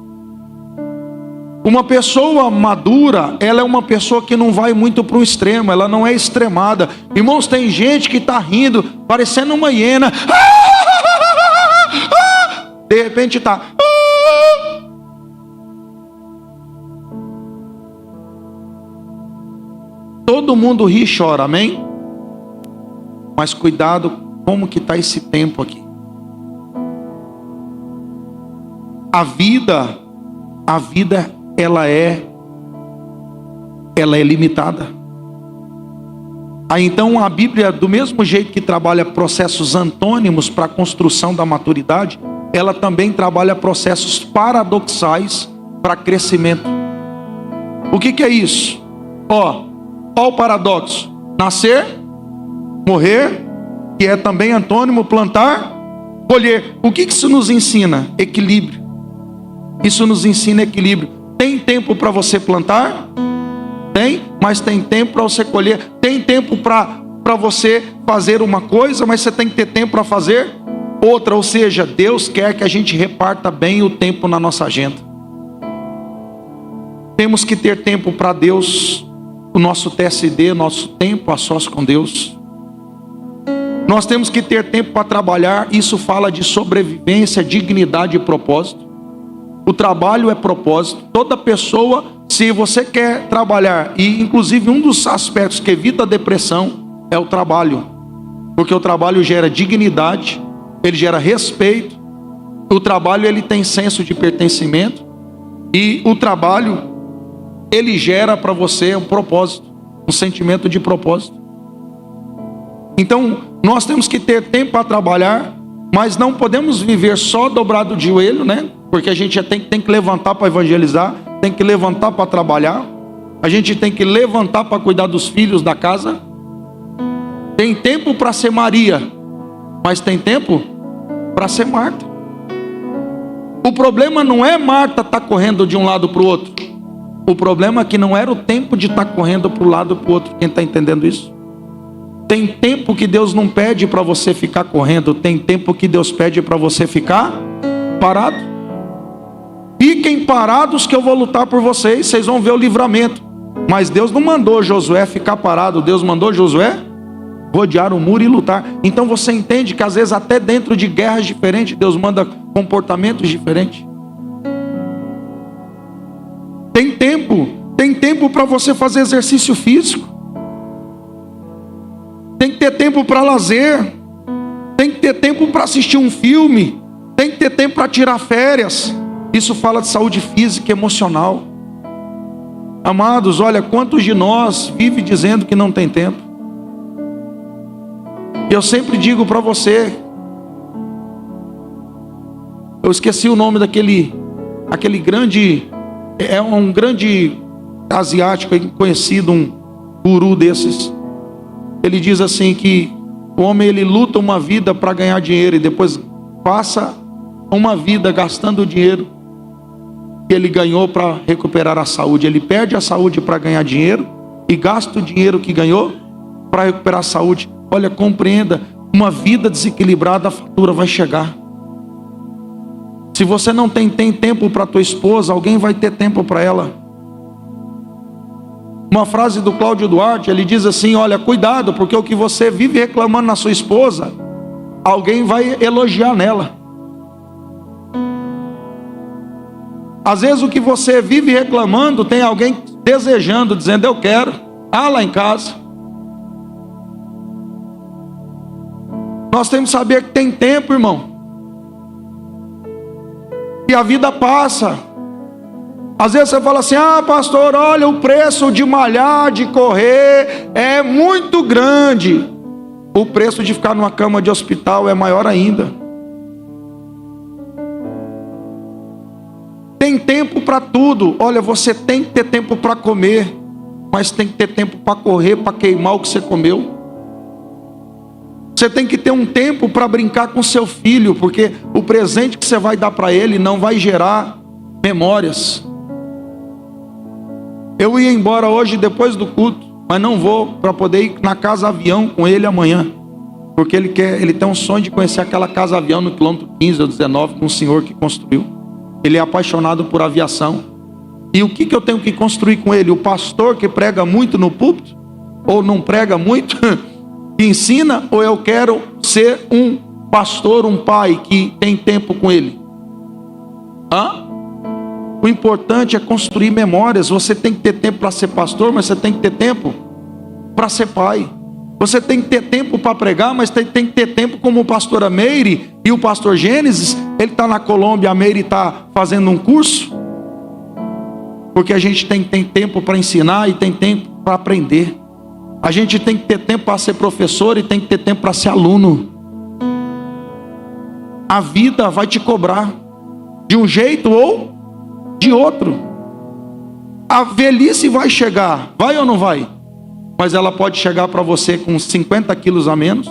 Uma pessoa madura, ela é uma pessoa que não vai muito para o extremo, ela não é extremada. Irmãos, tem gente que está rindo, parecendo uma hiena. De repente está. Todo mundo ri e chora, amém? Mas cuidado, como que está esse tempo aqui? A vida, ela é limitada. Aí então a Bíblia, do mesmo jeito que trabalha processos antônimos para a construção da maturidade, ela também trabalha processos paradoxais para crescimento. O que é isso? Ó o paradoxo: nascer, morrer, que é também antônimo, plantar, colher. O que isso nos ensina? Equilíbrio. Isso nos ensina equilíbrio. Tem tempo para você plantar? Tem, mas tem tempo para você colher. Tem tempo para você fazer uma coisa, mas você tem que ter tempo para fazer outra. Ou seja, Deus quer que a gente reparta bem o tempo na nossa agenda. Temos que ter tempo para Deus, o nosso TSD, nosso tempo a sós com Deus. Nós temos que ter tempo para trabalhar. Isso fala de sobrevivência, dignidade e propósito. O trabalho é propósito. Toda pessoa, se você quer trabalhar, e inclusive um dos aspectos que evita a depressão é o trabalho, porque o trabalho gera dignidade, ele gera respeito. O trabalho, ele tem senso de pertencimento, e o trabalho, ele gera para você um propósito, um sentimento de propósito. Então nós temos que ter tempo para trabalhar, mas não podemos viver só dobrado de joelho, né? Porque a gente tem que levantar para evangelizar, tem que levantar para trabalhar, a gente tem que levantar para cuidar dos filhos da casa. Tem tempo para ser Maria, mas tem tempo para ser Marta. O problema não é Marta estar correndo de um lado para o outro. O problema é que não era o tempo de estar correndo para um lado para o outro. Quem está entendendo isso? Tem tempo que Deus não pede para você ficar correndo. Tem tempo que Deus pede para você ficar parado. Fiquem parados que eu vou lutar por vocês. Vocês vão ver o livramento. Mas Deus não mandou Josué ficar parado. Deus mandou Josué rodear o muro e lutar. Então você entende que às vezes até dentro de guerras diferentes, Deus manda comportamentos diferentes. Tem tempo para você fazer exercício físico. Tem que ter tempo para lazer. Tem que ter tempo para assistir um filme. Tem que ter tempo para tirar férias. Isso fala de saúde física e emocional. Amados, olha, quantos de nós vive dizendo que não tem tempo? Eu sempre digo para você, eu esqueci o nome aquele grande, é um grande asiático conhecido, um guru desses. Ele diz assim que o homem ele luta uma vida para ganhar dinheiro e depois passa uma vida gastando o dinheiro que ele ganhou para recuperar a saúde. Ele perde a saúde para ganhar dinheiro e gasta o dinheiro que ganhou para recuperar a saúde. Olha, compreenda, uma vida desequilibrada, a fatura vai chegar. Se você não tem tempo para tua esposa, alguém vai ter tempo para ela. Uma frase do Cláudio Duarte, ele diz assim: olha, cuidado, porque o que você vive reclamando na sua esposa, alguém vai elogiar nela. Às vezes o que você vive reclamando, tem alguém desejando, dizendo eu quero, lá em casa. Nós temos que saber que tem tempo, irmão. E a vida passa. Às vezes você fala assim: pastor, olha, o preço de malhar, de correr é muito grande. O preço de ficar numa cama de hospital é maior ainda. Tem tempo para tudo. Olha, você tem que ter tempo para comer, mas tem que ter tempo para correr, para queimar o que você comeu. Você tem que ter um tempo para brincar com seu filho, porque o presente que você vai dar para ele não vai gerar memórias. Eu ia embora hoje depois do culto, mas não vou, para poder ir na casa avião com ele amanhã, porque ele tem um sonho de conhecer aquela casa avião no quilômetro 15 ou 19 com um senhor que construiu. Ele é apaixonado por aviação. E o que eu tenho que construir com ele? O pastor que prega muito no púlpito ou não prega muito que ensina, ou eu quero ser um pastor, um pai que tem tempo com ele? O importante é construir memórias. Você tem que ter tempo para ser pastor, mas você tem que ter tempo para ser pai. Você tem que ter tempo para pregar, mas tem que ter tempo, como o pastor Meire e o pastor Gênesis. Ele está na Colômbia, a Meire está fazendo um curso, porque a gente tem tempo para ensinar e tem tempo para aprender. A gente tem que ter tempo para ser professor e tem que ter tempo para ser aluno. A vida vai te cobrar de um jeito ou de outro. A velhice vai chegar, vai ou não vai? Mas ela pode chegar para você com 50 quilos a menos,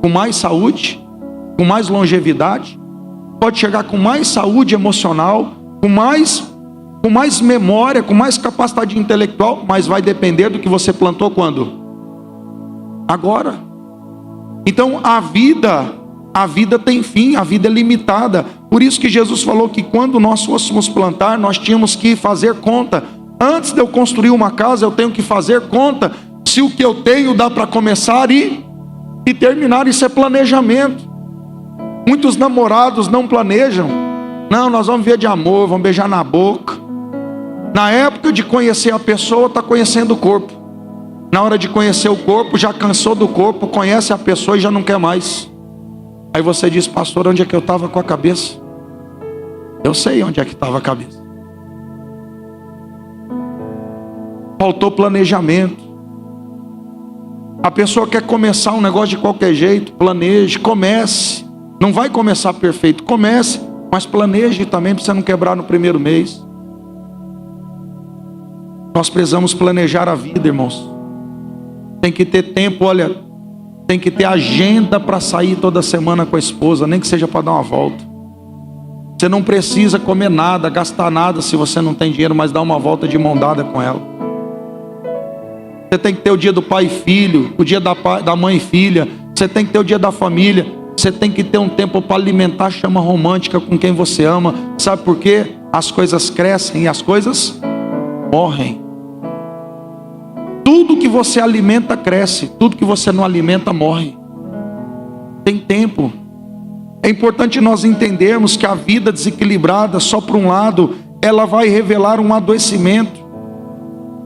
com mais saúde, com mais longevidade. Pode chegar com mais saúde emocional, com mais memória, com mais capacidade intelectual, mas vai depender do que você plantou quando? Agora. Então a vida tem fim, a vida é limitada. Por isso que Jesus falou que quando nós fôssemos plantar, nós tínhamos que fazer conta. Antes de eu construir uma casa, eu tenho que fazer conta se o que eu tenho dá para começar e terminar. Isso é planejamento. Muitos namorados não planejam. Não, nós vamos ver de amor, vamos beijar na boca. Na época de conhecer a pessoa, está conhecendo o corpo. Na hora de conhecer o corpo, já cansou do corpo, conhece a pessoa e já não quer mais. Aí você diz: pastor, onde é que eu estava com a cabeça? Eu sei onde é que estava a cabeça. Faltou planejamento. A pessoa quer começar um negócio de qualquer jeito. Planeje, comece. Não vai começar perfeito, comece, mas planeje também para você não quebrar no primeiro mês. Nós precisamos planejar a vida, irmãos. Tem que ter tempo, olha, tem que ter agenda para sair toda semana com a esposa, nem que seja para dar uma volta. Você não precisa comer nada, gastar nada se você não tem dinheiro, mas dar uma volta de mão dada com ela. Você tem que ter o dia do pai e filho, o dia da mãe e filha. Você tem que ter o dia da família. Você tem que ter um tempo para alimentar a chama romântica com quem você ama. Sabe por quê? As coisas crescem e as coisas morrem. Tudo que você alimenta cresce, tudo que você não alimenta morre. Tem tempo. É importante nós entendermos que a vida desequilibrada só para um lado, ela vai revelar um adoecimento.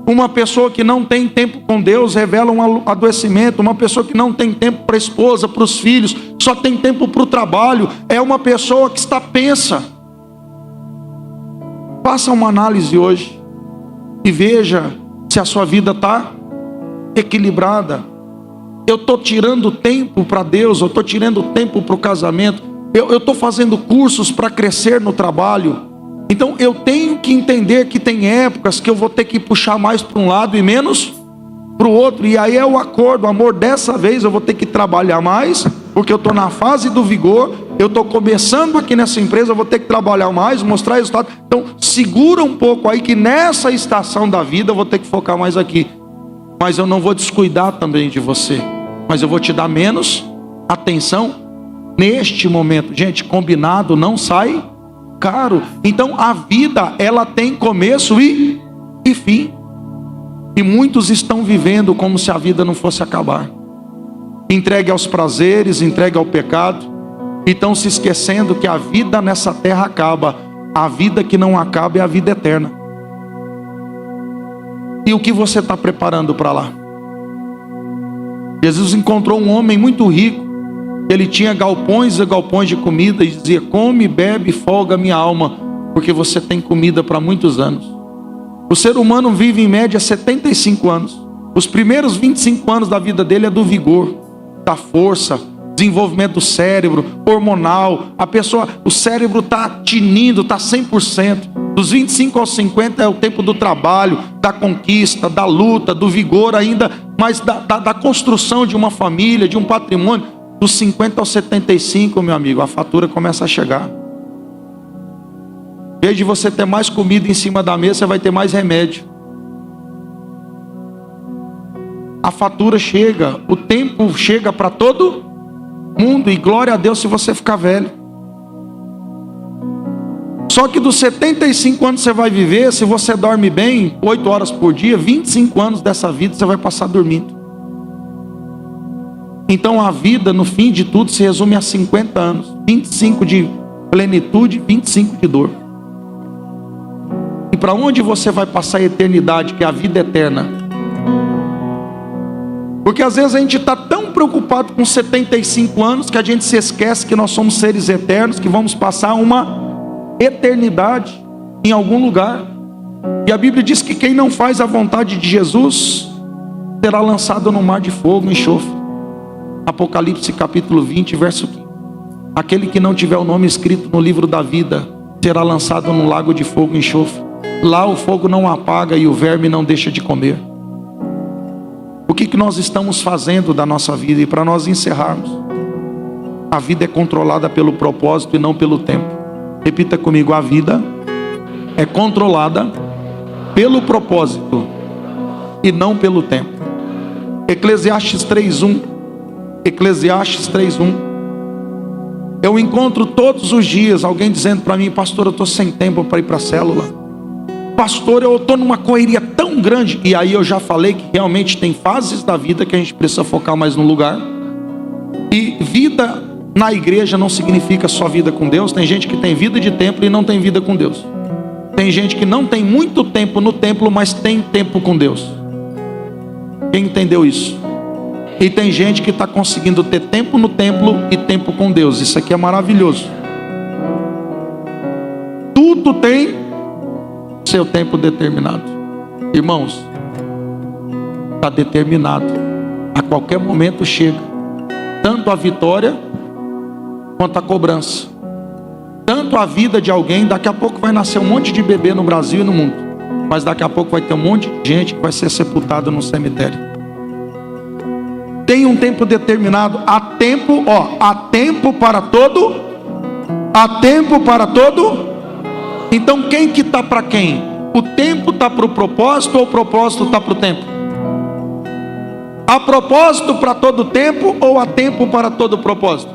Uma pessoa que não tem tempo com Deus revela um adoecimento. Uma pessoa que não tem tempo para a esposa, para os filhos, só tem tempo para o trabalho, é uma pessoa que está pensa. Faça uma análise hoje e veja se a sua vida está equilibrada. eu estou tirando tempo para Deus, eu estou tirando tempo para o casamento, eu estou fazendo cursos para crescer no trabalho. Então eu tenho que entender que tem épocas que eu vou ter que puxar mais para um lado e menos para o outro. E aí é o acordo, amor, dessa vez eu vou ter que trabalhar mais, porque eu estou na fase do vigor, eu estou começando aqui nessa empresa, eu vou ter que trabalhar mais, mostrar resultado. Então segura um pouco aí que nessa estação da vida eu vou ter que focar mais aqui. Mas eu não vou descuidar também de você, mas eu vou te dar menos atenção neste momento. Gente, combinado não sai caro. Então a vida, ela tem começo e fim. E muitos estão vivendo como se a vida não fosse acabar, entregue aos prazeres, entregue ao pecado, e estão se esquecendo que a vida nessa terra acaba. A vida que não acaba é a vida eterna. E o que você está preparando para lá? Jesus encontrou um homem muito rico. Ele tinha galpões e galpões de comida, e dizia: come, bebe, folga minha alma, porque você tem comida para muitos anos. O ser humano vive em média 75 anos. Os primeiros 25 anos da vida dele é do vigor, da força, desenvolvimento do cérebro, hormonal. A pessoa, o cérebro está tinindo, está 100%. Dos 25 aos 50 é o tempo do trabalho, da conquista, da luta, do vigor ainda, mas da construção de uma família, de um patrimônio. Dos 50 aos 75, meu amigo, a fatura começa a chegar. Em vez de você ter mais comida em cima da mesa, você vai ter mais remédio. A fatura chega, o tempo chega para todo mundo, e glória a Deus se você ficar velho. Só que dos 75 anos você vai viver, se você dorme bem, 8 horas por dia, 25 anos dessa vida você vai passar dormindo. Então a vida, no fim de tudo, se resume a 50 anos. 25 de plenitude, 25 de dor. E para onde você vai passar a eternidade, que é a vida eterna? Porque às vezes a gente está tão preocupado com 75 anos que a gente se esquece que nós somos seres eternos, que vamos passar uma eternidade em algum lugar. E a Bíblia diz que quem não faz a vontade de Jesus será lançado no mar de fogo e enxofre. Apocalipse capítulo 20, verso 15. Aquele que não tiver o nome escrito no livro da vida será lançado no lago de fogo e enxofre. Lá o fogo não apaga e o verme não deixa de comer. O que nós estamos fazendo da nossa vida? E para nós encerrarmos, a vida é controlada pelo propósito e não pelo tempo. Repita comigo: a vida é controlada pelo propósito e não pelo tempo. Eclesiastes 3:1. Eclesiastes 3:1. Eu encontro todos os dias alguém dizendo para mim: pastor, eu estou sem tempo para ir para a célula. Pastor, eu estou numa correria tão grande. E aí eu já falei que realmente tem fases da vida que a gente precisa focar mais no lugar. E vida na igreja não significa só vida com Deus. Tem gente que tem vida de templo e não tem vida com Deus. Tem gente que não tem muito tempo no templo, mas tem tempo com Deus. Quem entendeu isso? E tem gente que está conseguindo ter tempo no templo e tempo com Deus. Isso aqui é maravilhoso. Tudo tem seu tempo determinado. Irmãos, está determinado. A qualquer momento chega tanto a vitória quanto a cobrança. Tanto a vida de alguém. Daqui a pouco vai nascer um monte de bebê no Brasil e no mundo, mas daqui a pouco vai ter um monte de gente que vai ser sepultada no cemitério. Tem um tempo determinado. Há tempo, há tempo para todo. Há tempo para todo. Então quem que está para quem? O tempo está para o propósito ou o propósito está para o tempo? Há propósito para todo tempo ou há tempo para todo propósito?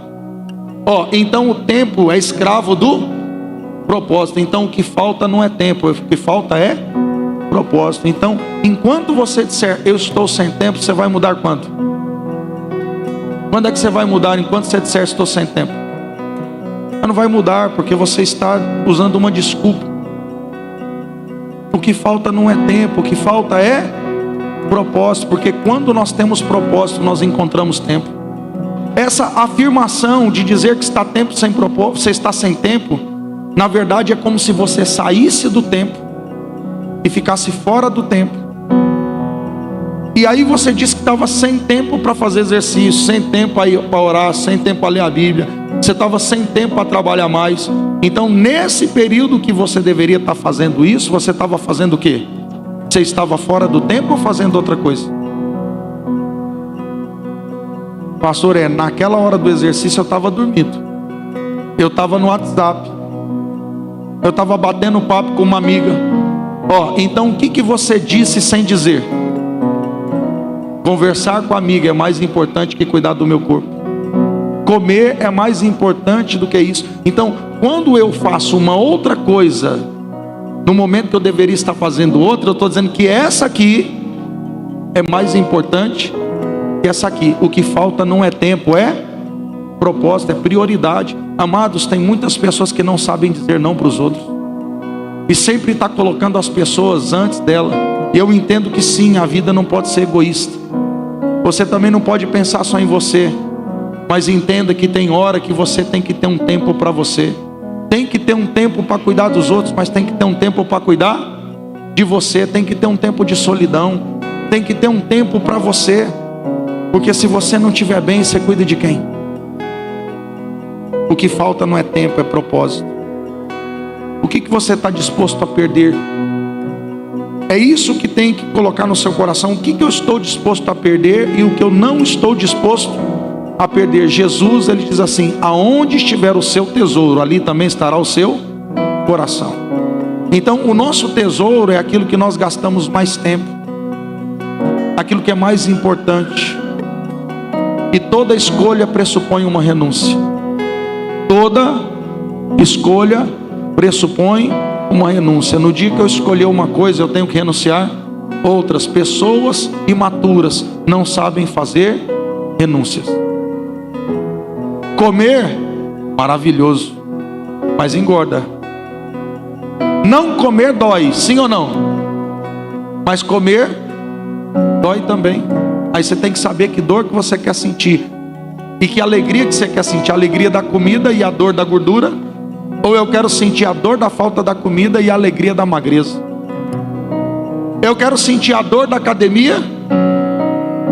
Então o tempo é escravo do propósito. Então o que falta não é tempo, o que falta é propósito. Então, enquanto você disser eu estou sem tempo, você vai mudar quando? Quando é que você vai mudar enquanto você disser estou sem tempo? Não vai mudar, porque você está usando uma desculpa. O que falta não é tempo, o que falta é propósito. Porque quando nós temos propósito, nós encontramos tempo. Essa afirmação de dizer que está tempo sem propósito, você está sem tempo, na verdade é como se você saísse do tempo e ficasse fora do tempo. E aí você disse que estava sem tempo para fazer exercício, sem tempo para orar, sem tempo para ler a Bíblia. Você estava sem tempo para trabalhar mais. Então, nesse período que você deveria estar fazendo isso, você estava fazendo o quê? Você estava fora do tempo ou fazendo outra coisa? Pastor, naquela hora do exercício eu estava dormindo. Eu estava no WhatsApp. Eu estava batendo papo com uma amiga. Então o que você disse sem dizer? Conversar com a amiga é mais importante que cuidar do meu corpo. Comer é mais importante do que isso. Então, quando eu faço uma outra coisa, no momento que eu deveria estar fazendo outra, eu estou dizendo que essa aqui é mais importante que essa aqui. O que falta não é tempo, é propósito, é prioridade. Amados, tem muitas pessoas que não sabem dizer não para os outros. E sempre está colocando as pessoas antes dela. E eu entendo que sim, a vida não pode ser egoísta. Você também não pode pensar só em você. Mas entenda que tem hora que você tem que ter um tempo para você. Tem que ter um tempo para cuidar dos outros, mas tem que ter um tempo para cuidar de você. Tem que ter um tempo de solidão. Tem que ter um tempo para você. Porque se você não estiver bem, você cuida de quem? O que falta não é tempo, é propósito. O que você está disposto a perder? É isso que tem que colocar no seu coração. O que eu estou disposto a perder e o que eu não estou disposto a perder. Jesus, ele diz assim: aonde estiver o seu tesouro, ali também estará o seu coração. Então o nosso tesouro é aquilo que nós gastamos mais tempo, aquilo que é mais importante. E toda escolha pressupõe uma renúncia. Toda escolha pressupõe uma renúncia. No dia que eu escolher uma coisa, eu tenho que renunciar outras. Pessoas imaturas não sabem fazer renúncias. Comer, maravilhoso, mas engorda. Não comer dói, sim ou não? Mas comer dói também. Aí você tem que saber que dor que você quer sentir e que alegria que você quer sentir. A alegria da comida e a dor da gordura, ou eu quero sentir a dor da falta da comida e a alegria da magreza. Eu quero sentir a dor da academia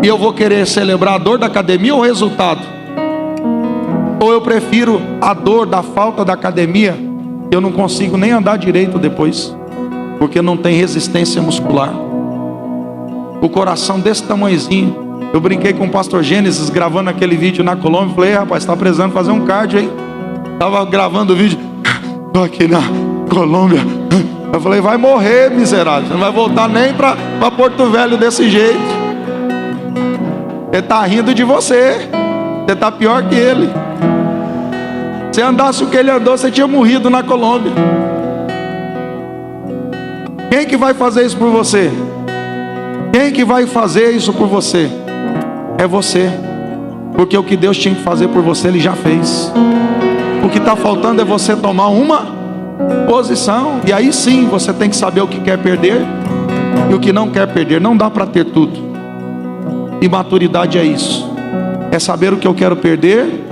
e eu vou querer celebrar a dor da academia ou o resultado? Ou eu prefiro a dor da falta da academia, eu não consigo nem andar direito depois, porque não tem resistência muscular. O coração desse tamanhozinho. Eu brinquei com o pastor Gênesis gravando aquele vídeo na Colômbia. Falei: rapaz, está precisando fazer um cardio, hein? Estava gravando o vídeo. Estou aqui na Colômbia. Eu falei: vai morrer, miserável. Você não vai voltar nem para Porto Velho desse jeito. Ele está rindo de você. Você está pior que ele. Se andasse o que ele andou, você tinha morrido na Colômbia. Quem que vai fazer isso por você? Quem que vai fazer isso por você? É você. Porque o que Deus tinha que fazer por você, Ele já fez. O que está faltando é você tomar uma posição. E aí sim, você tem que saber o que quer perder e o que não quer perder. Não dá para ter tudo. E maturidade é isso. É saber o que eu quero perder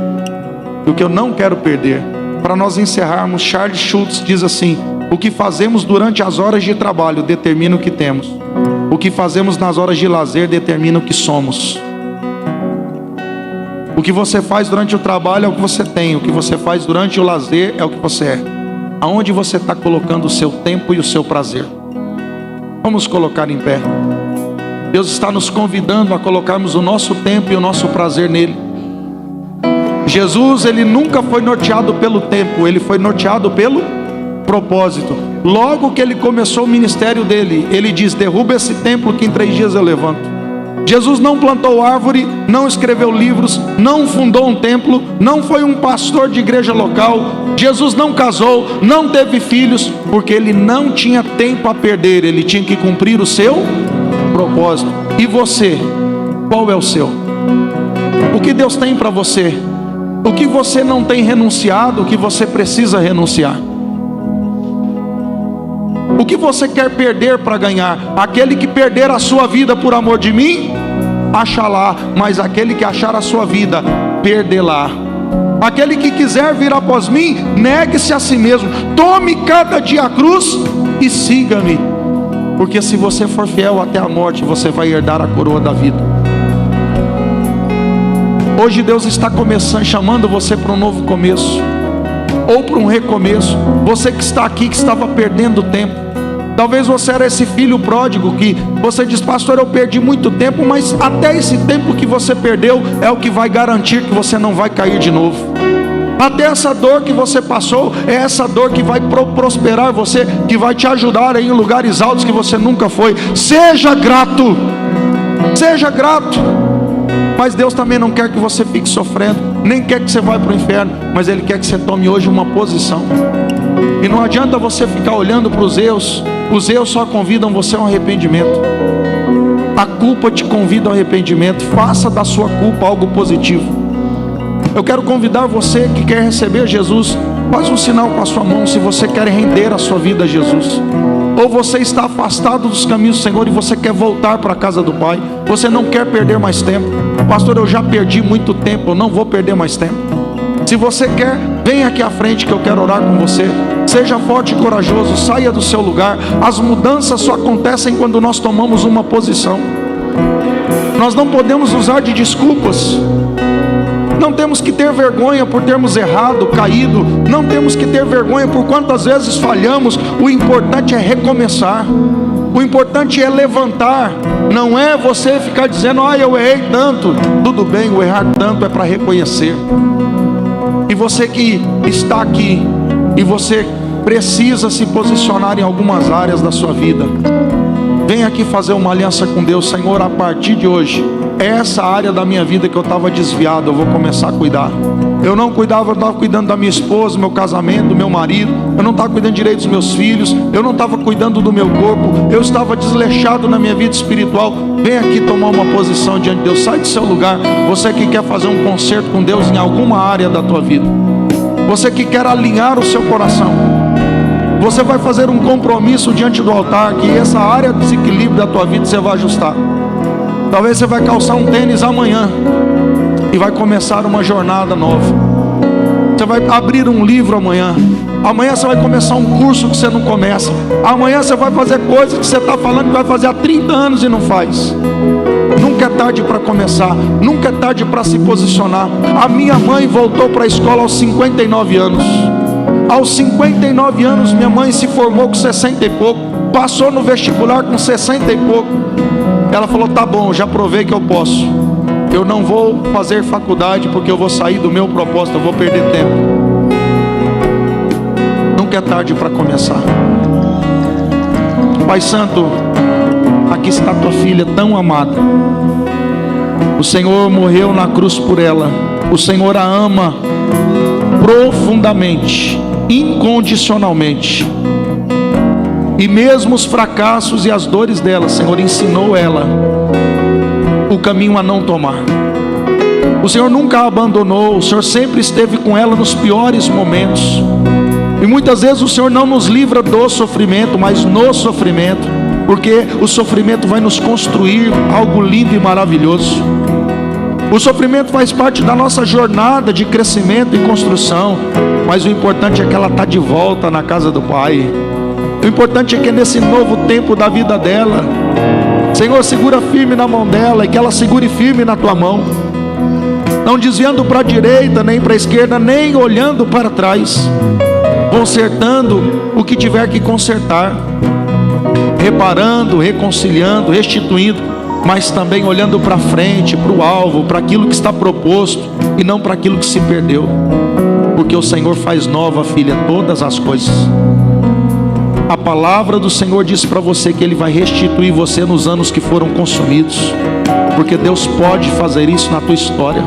e o que eu não quero perder. Para nós encerrarmos, Charles Schultz diz assim: o que fazemos durante as horas de trabalho determina o que temos. O que fazemos nas horas de lazer determina o que somos. O que você faz durante o trabalho é o que você tem. O que você faz durante o lazer é o que você é. Aonde você está colocando o seu tempo e o seu prazer? Vamos colocar em pé. Deus está nos convidando a colocarmos o nosso tempo e o nosso prazer nele. Jesus, ele nunca foi norteado pelo tempo, ele foi norteado pelo propósito. Logo que ele começou o ministério dele, ele diz: derruba esse templo que em 3 dias eu levanto. Jesus não plantou árvore, não escreveu livros, não fundou um templo, não foi um pastor de igreja local. Jesus não casou, não teve filhos, porque ele não tinha tempo a perder, ele tinha que cumprir o seu propósito. E você, qual é o seu? O que Deus tem para você? O que você não tem renunciado, o que você precisa renunciar? O que você quer perder para ganhar? Aquele que perder a sua vida por amor de mim, achará, mas aquele que achar a sua vida, perdê-la. Aquele que quiser vir após mim, negue-se a si mesmo, tome cada dia a cruz e siga-me. Porque se você for fiel até a morte, você vai herdar a coroa da vida. Hoje Deus está começando, chamando você para um novo começo, ou para um recomeço. Você que está aqui, que estava perdendo tempo. Talvez você era esse filho pródigo que você diz: pastor, eu perdi muito tempo. Mas até esse tempo que você perdeu é o que vai garantir que você não vai cair de novo. Até essa dor que você passou é essa dor que vai prosperar você, que vai te ajudar em lugares altos que você nunca foi. Seja grato, seja grato. Mas Deus também não quer que você fique sofrendo, nem quer que você vá para o inferno, mas Ele quer que você tome hoje uma posição. E não adianta você ficar olhando para os erros só convidam você ao arrependimento. A culpa te convida ao arrependimento. Faça da sua culpa algo positivo. Eu quero convidar você que quer receber Jesus, faz um sinal com a sua mão se você quer render a sua vida a Jesus. Ou você está afastado dos caminhos do Senhor e você quer voltar para a casa do Pai. Você não quer perder mais tempo. Pastor, eu já perdi muito tempo, eu não vou perder mais tempo. Se você quer, vem aqui à frente que eu quero orar com você. Seja forte e corajoso, saia do seu lugar. As mudanças só acontecem quando nós tomamos uma posição. Nós não podemos usar de desculpas. Não temos que ter vergonha por termos errado, caído. Não temos que ter vergonha por quantas vezes falhamos. O importante é recomeçar. O importante é levantar. Não é você ficar dizendo: eu errei tanto. Tudo bem, o errar tanto é para reconhecer. E você que está aqui e você precisa se posicionar em algumas áreas da sua vida, vem aqui fazer uma aliança com Deus. Senhor, a partir de hoje, essa área da minha vida que eu estava desviado, eu vou começar a cuidar. Eu não cuidava, eu estava cuidando da minha esposa, do meu casamento, do meu marido. Eu não estava cuidando direito dos meus filhos. Eu não estava cuidando do meu corpo. Eu estava desleixado na minha vida espiritual. Vem aqui tomar uma posição diante de Deus. Sai do seu lugar. Você que quer fazer um concerto com Deus em alguma área da tua vida. Você que quer alinhar o seu coração. Você vai fazer um compromisso diante do altar, que essa área de desequilíbrio da tua vida você vai ajustar. Talvez você vai calçar um tênis amanhã e vai começar uma jornada nova. Você vai abrir um livro amanhã. Amanhã você vai começar um curso que você não começa. Amanhã você vai fazer coisas que você está falando que vai fazer há 30 anos e não faz. Nunca é tarde para começar. Nunca é tarde para se posicionar. A minha mãe voltou para a escola aos 59 anos. Aos 59 anos minha mãe se formou com 60 e pouco. Passou no vestibular com 60 e pouco. Ela falou: tá bom, já provei que eu posso. Eu não vou fazer faculdade porque eu vou sair do meu propósito, eu vou perder tempo. Nunca é tarde para começar. Pai Santo, aqui está tua filha tão amada. O Senhor morreu na cruz por ela. O Senhor a ama profundamente, incondicionalmente. E mesmo os fracassos e as dores dela, Senhor, ensinou ela o caminho a não tomar. O Senhor nunca a abandonou. O Senhor sempre esteve com ela nos piores momentos. E muitas vezes o Senhor não nos livra do sofrimento, mas no sofrimento, porque o sofrimento vai nos construir algo lindo e maravilhoso. O sofrimento faz parte da nossa jornada de crescimento e construção. Mas o importante é que ela está de volta na casa do Pai. O importante é que nesse novo tempo da vida dela, Senhor, segura firme na mão dela, e que ela segure firme na tua mão, não desviando para a direita, nem para a esquerda, nem olhando para trás, consertando o que tiver que consertar, reparando, reconciliando, restituindo, mas também olhando para frente, para o alvo, para aquilo que está proposto, e não para aquilo que se perdeu, porque o Senhor faz nova, filha, todas as coisas. A palavra do Senhor diz para você que Ele vai restituir você nos anos que foram consumidos, porque Deus pode fazer isso na tua história.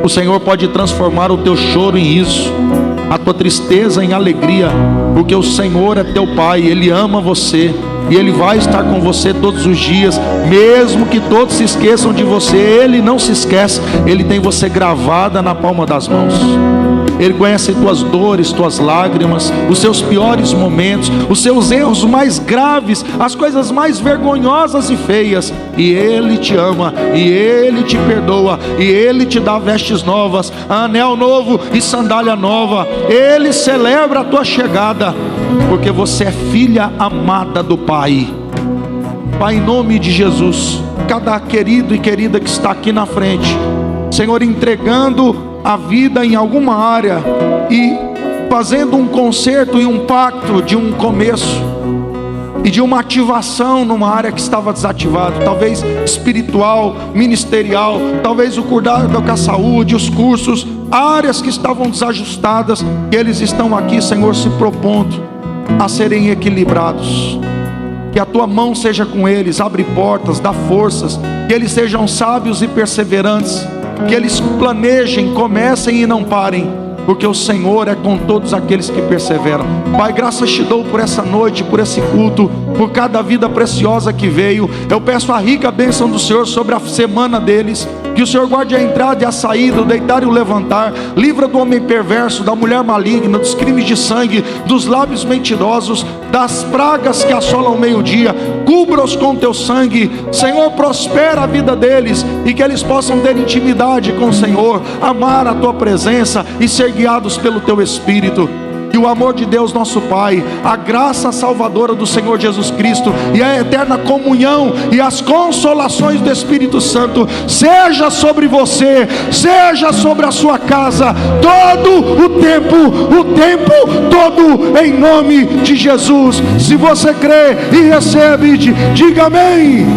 O Senhor pode transformar o teu choro em riso, a tua tristeza em alegria, porque o Senhor é teu Pai. Ele ama você e Ele vai estar com você todos os dias. Mesmo que todos se esqueçam de você, Ele não se esquece. Ele tem você gravada na palma das mãos. Ele conhece tuas dores, tuas lágrimas, os seus piores momentos, os seus erros mais graves, as coisas mais vergonhosas e feias. E Ele te ama, e Ele te perdoa, e Ele te dá vestes novas, anel novo e sandália nova. Ele celebra a tua chegada, porque você é filha amada do Pai. Pai, em nome de Jesus, cada querido e querida que está aqui na frente, Senhor, entregando a vida em alguma área e fazendo um conserto e um pacto de um começo e de uma ativação numa área que estava desativada, talvez espiritual, ministerial, talvez o cuidado com a saúde, os cursos, áreas que estavam desajustadas, que eles estão aqui, Senhor, se propondo a serem equilibrados. Que a tua mão seja com eles, abre portas, dá forças, que eles sejam sábios e perseverantes, que eles planejem, comecem e não parem, porque o Senhor é com todos aqueles que perseveram. Pai, graças te dou por essa noite, por esse culto, por cada vida preciosa que veio. Eu peço a rica bênção do Senhor sobre a semana deles, que o Senhor guarde a entrada e a saída, o deitar e o levantar, livra do homem perverso, da mulher maligna, dos crimes de sangue, dos lábios mentirosos, das pragas que assolam o meio-dia. Cubra-os com teu sangue, Senhor, prospera a vida deles, e que eles possam ter intimidade com o Senhor, amar a tua presença e ser guiados pelo teu Espírito. E o amor de Deus nosso Pai, a graça salvadora do Senhor Jesus Cristo, e a eterna comunhão e as consolações do Espírito Santo seja sobre você, seja sobre a sua casa, todo o tempo todo, em nome de Jesus. Se você crê e recebe, diga amém.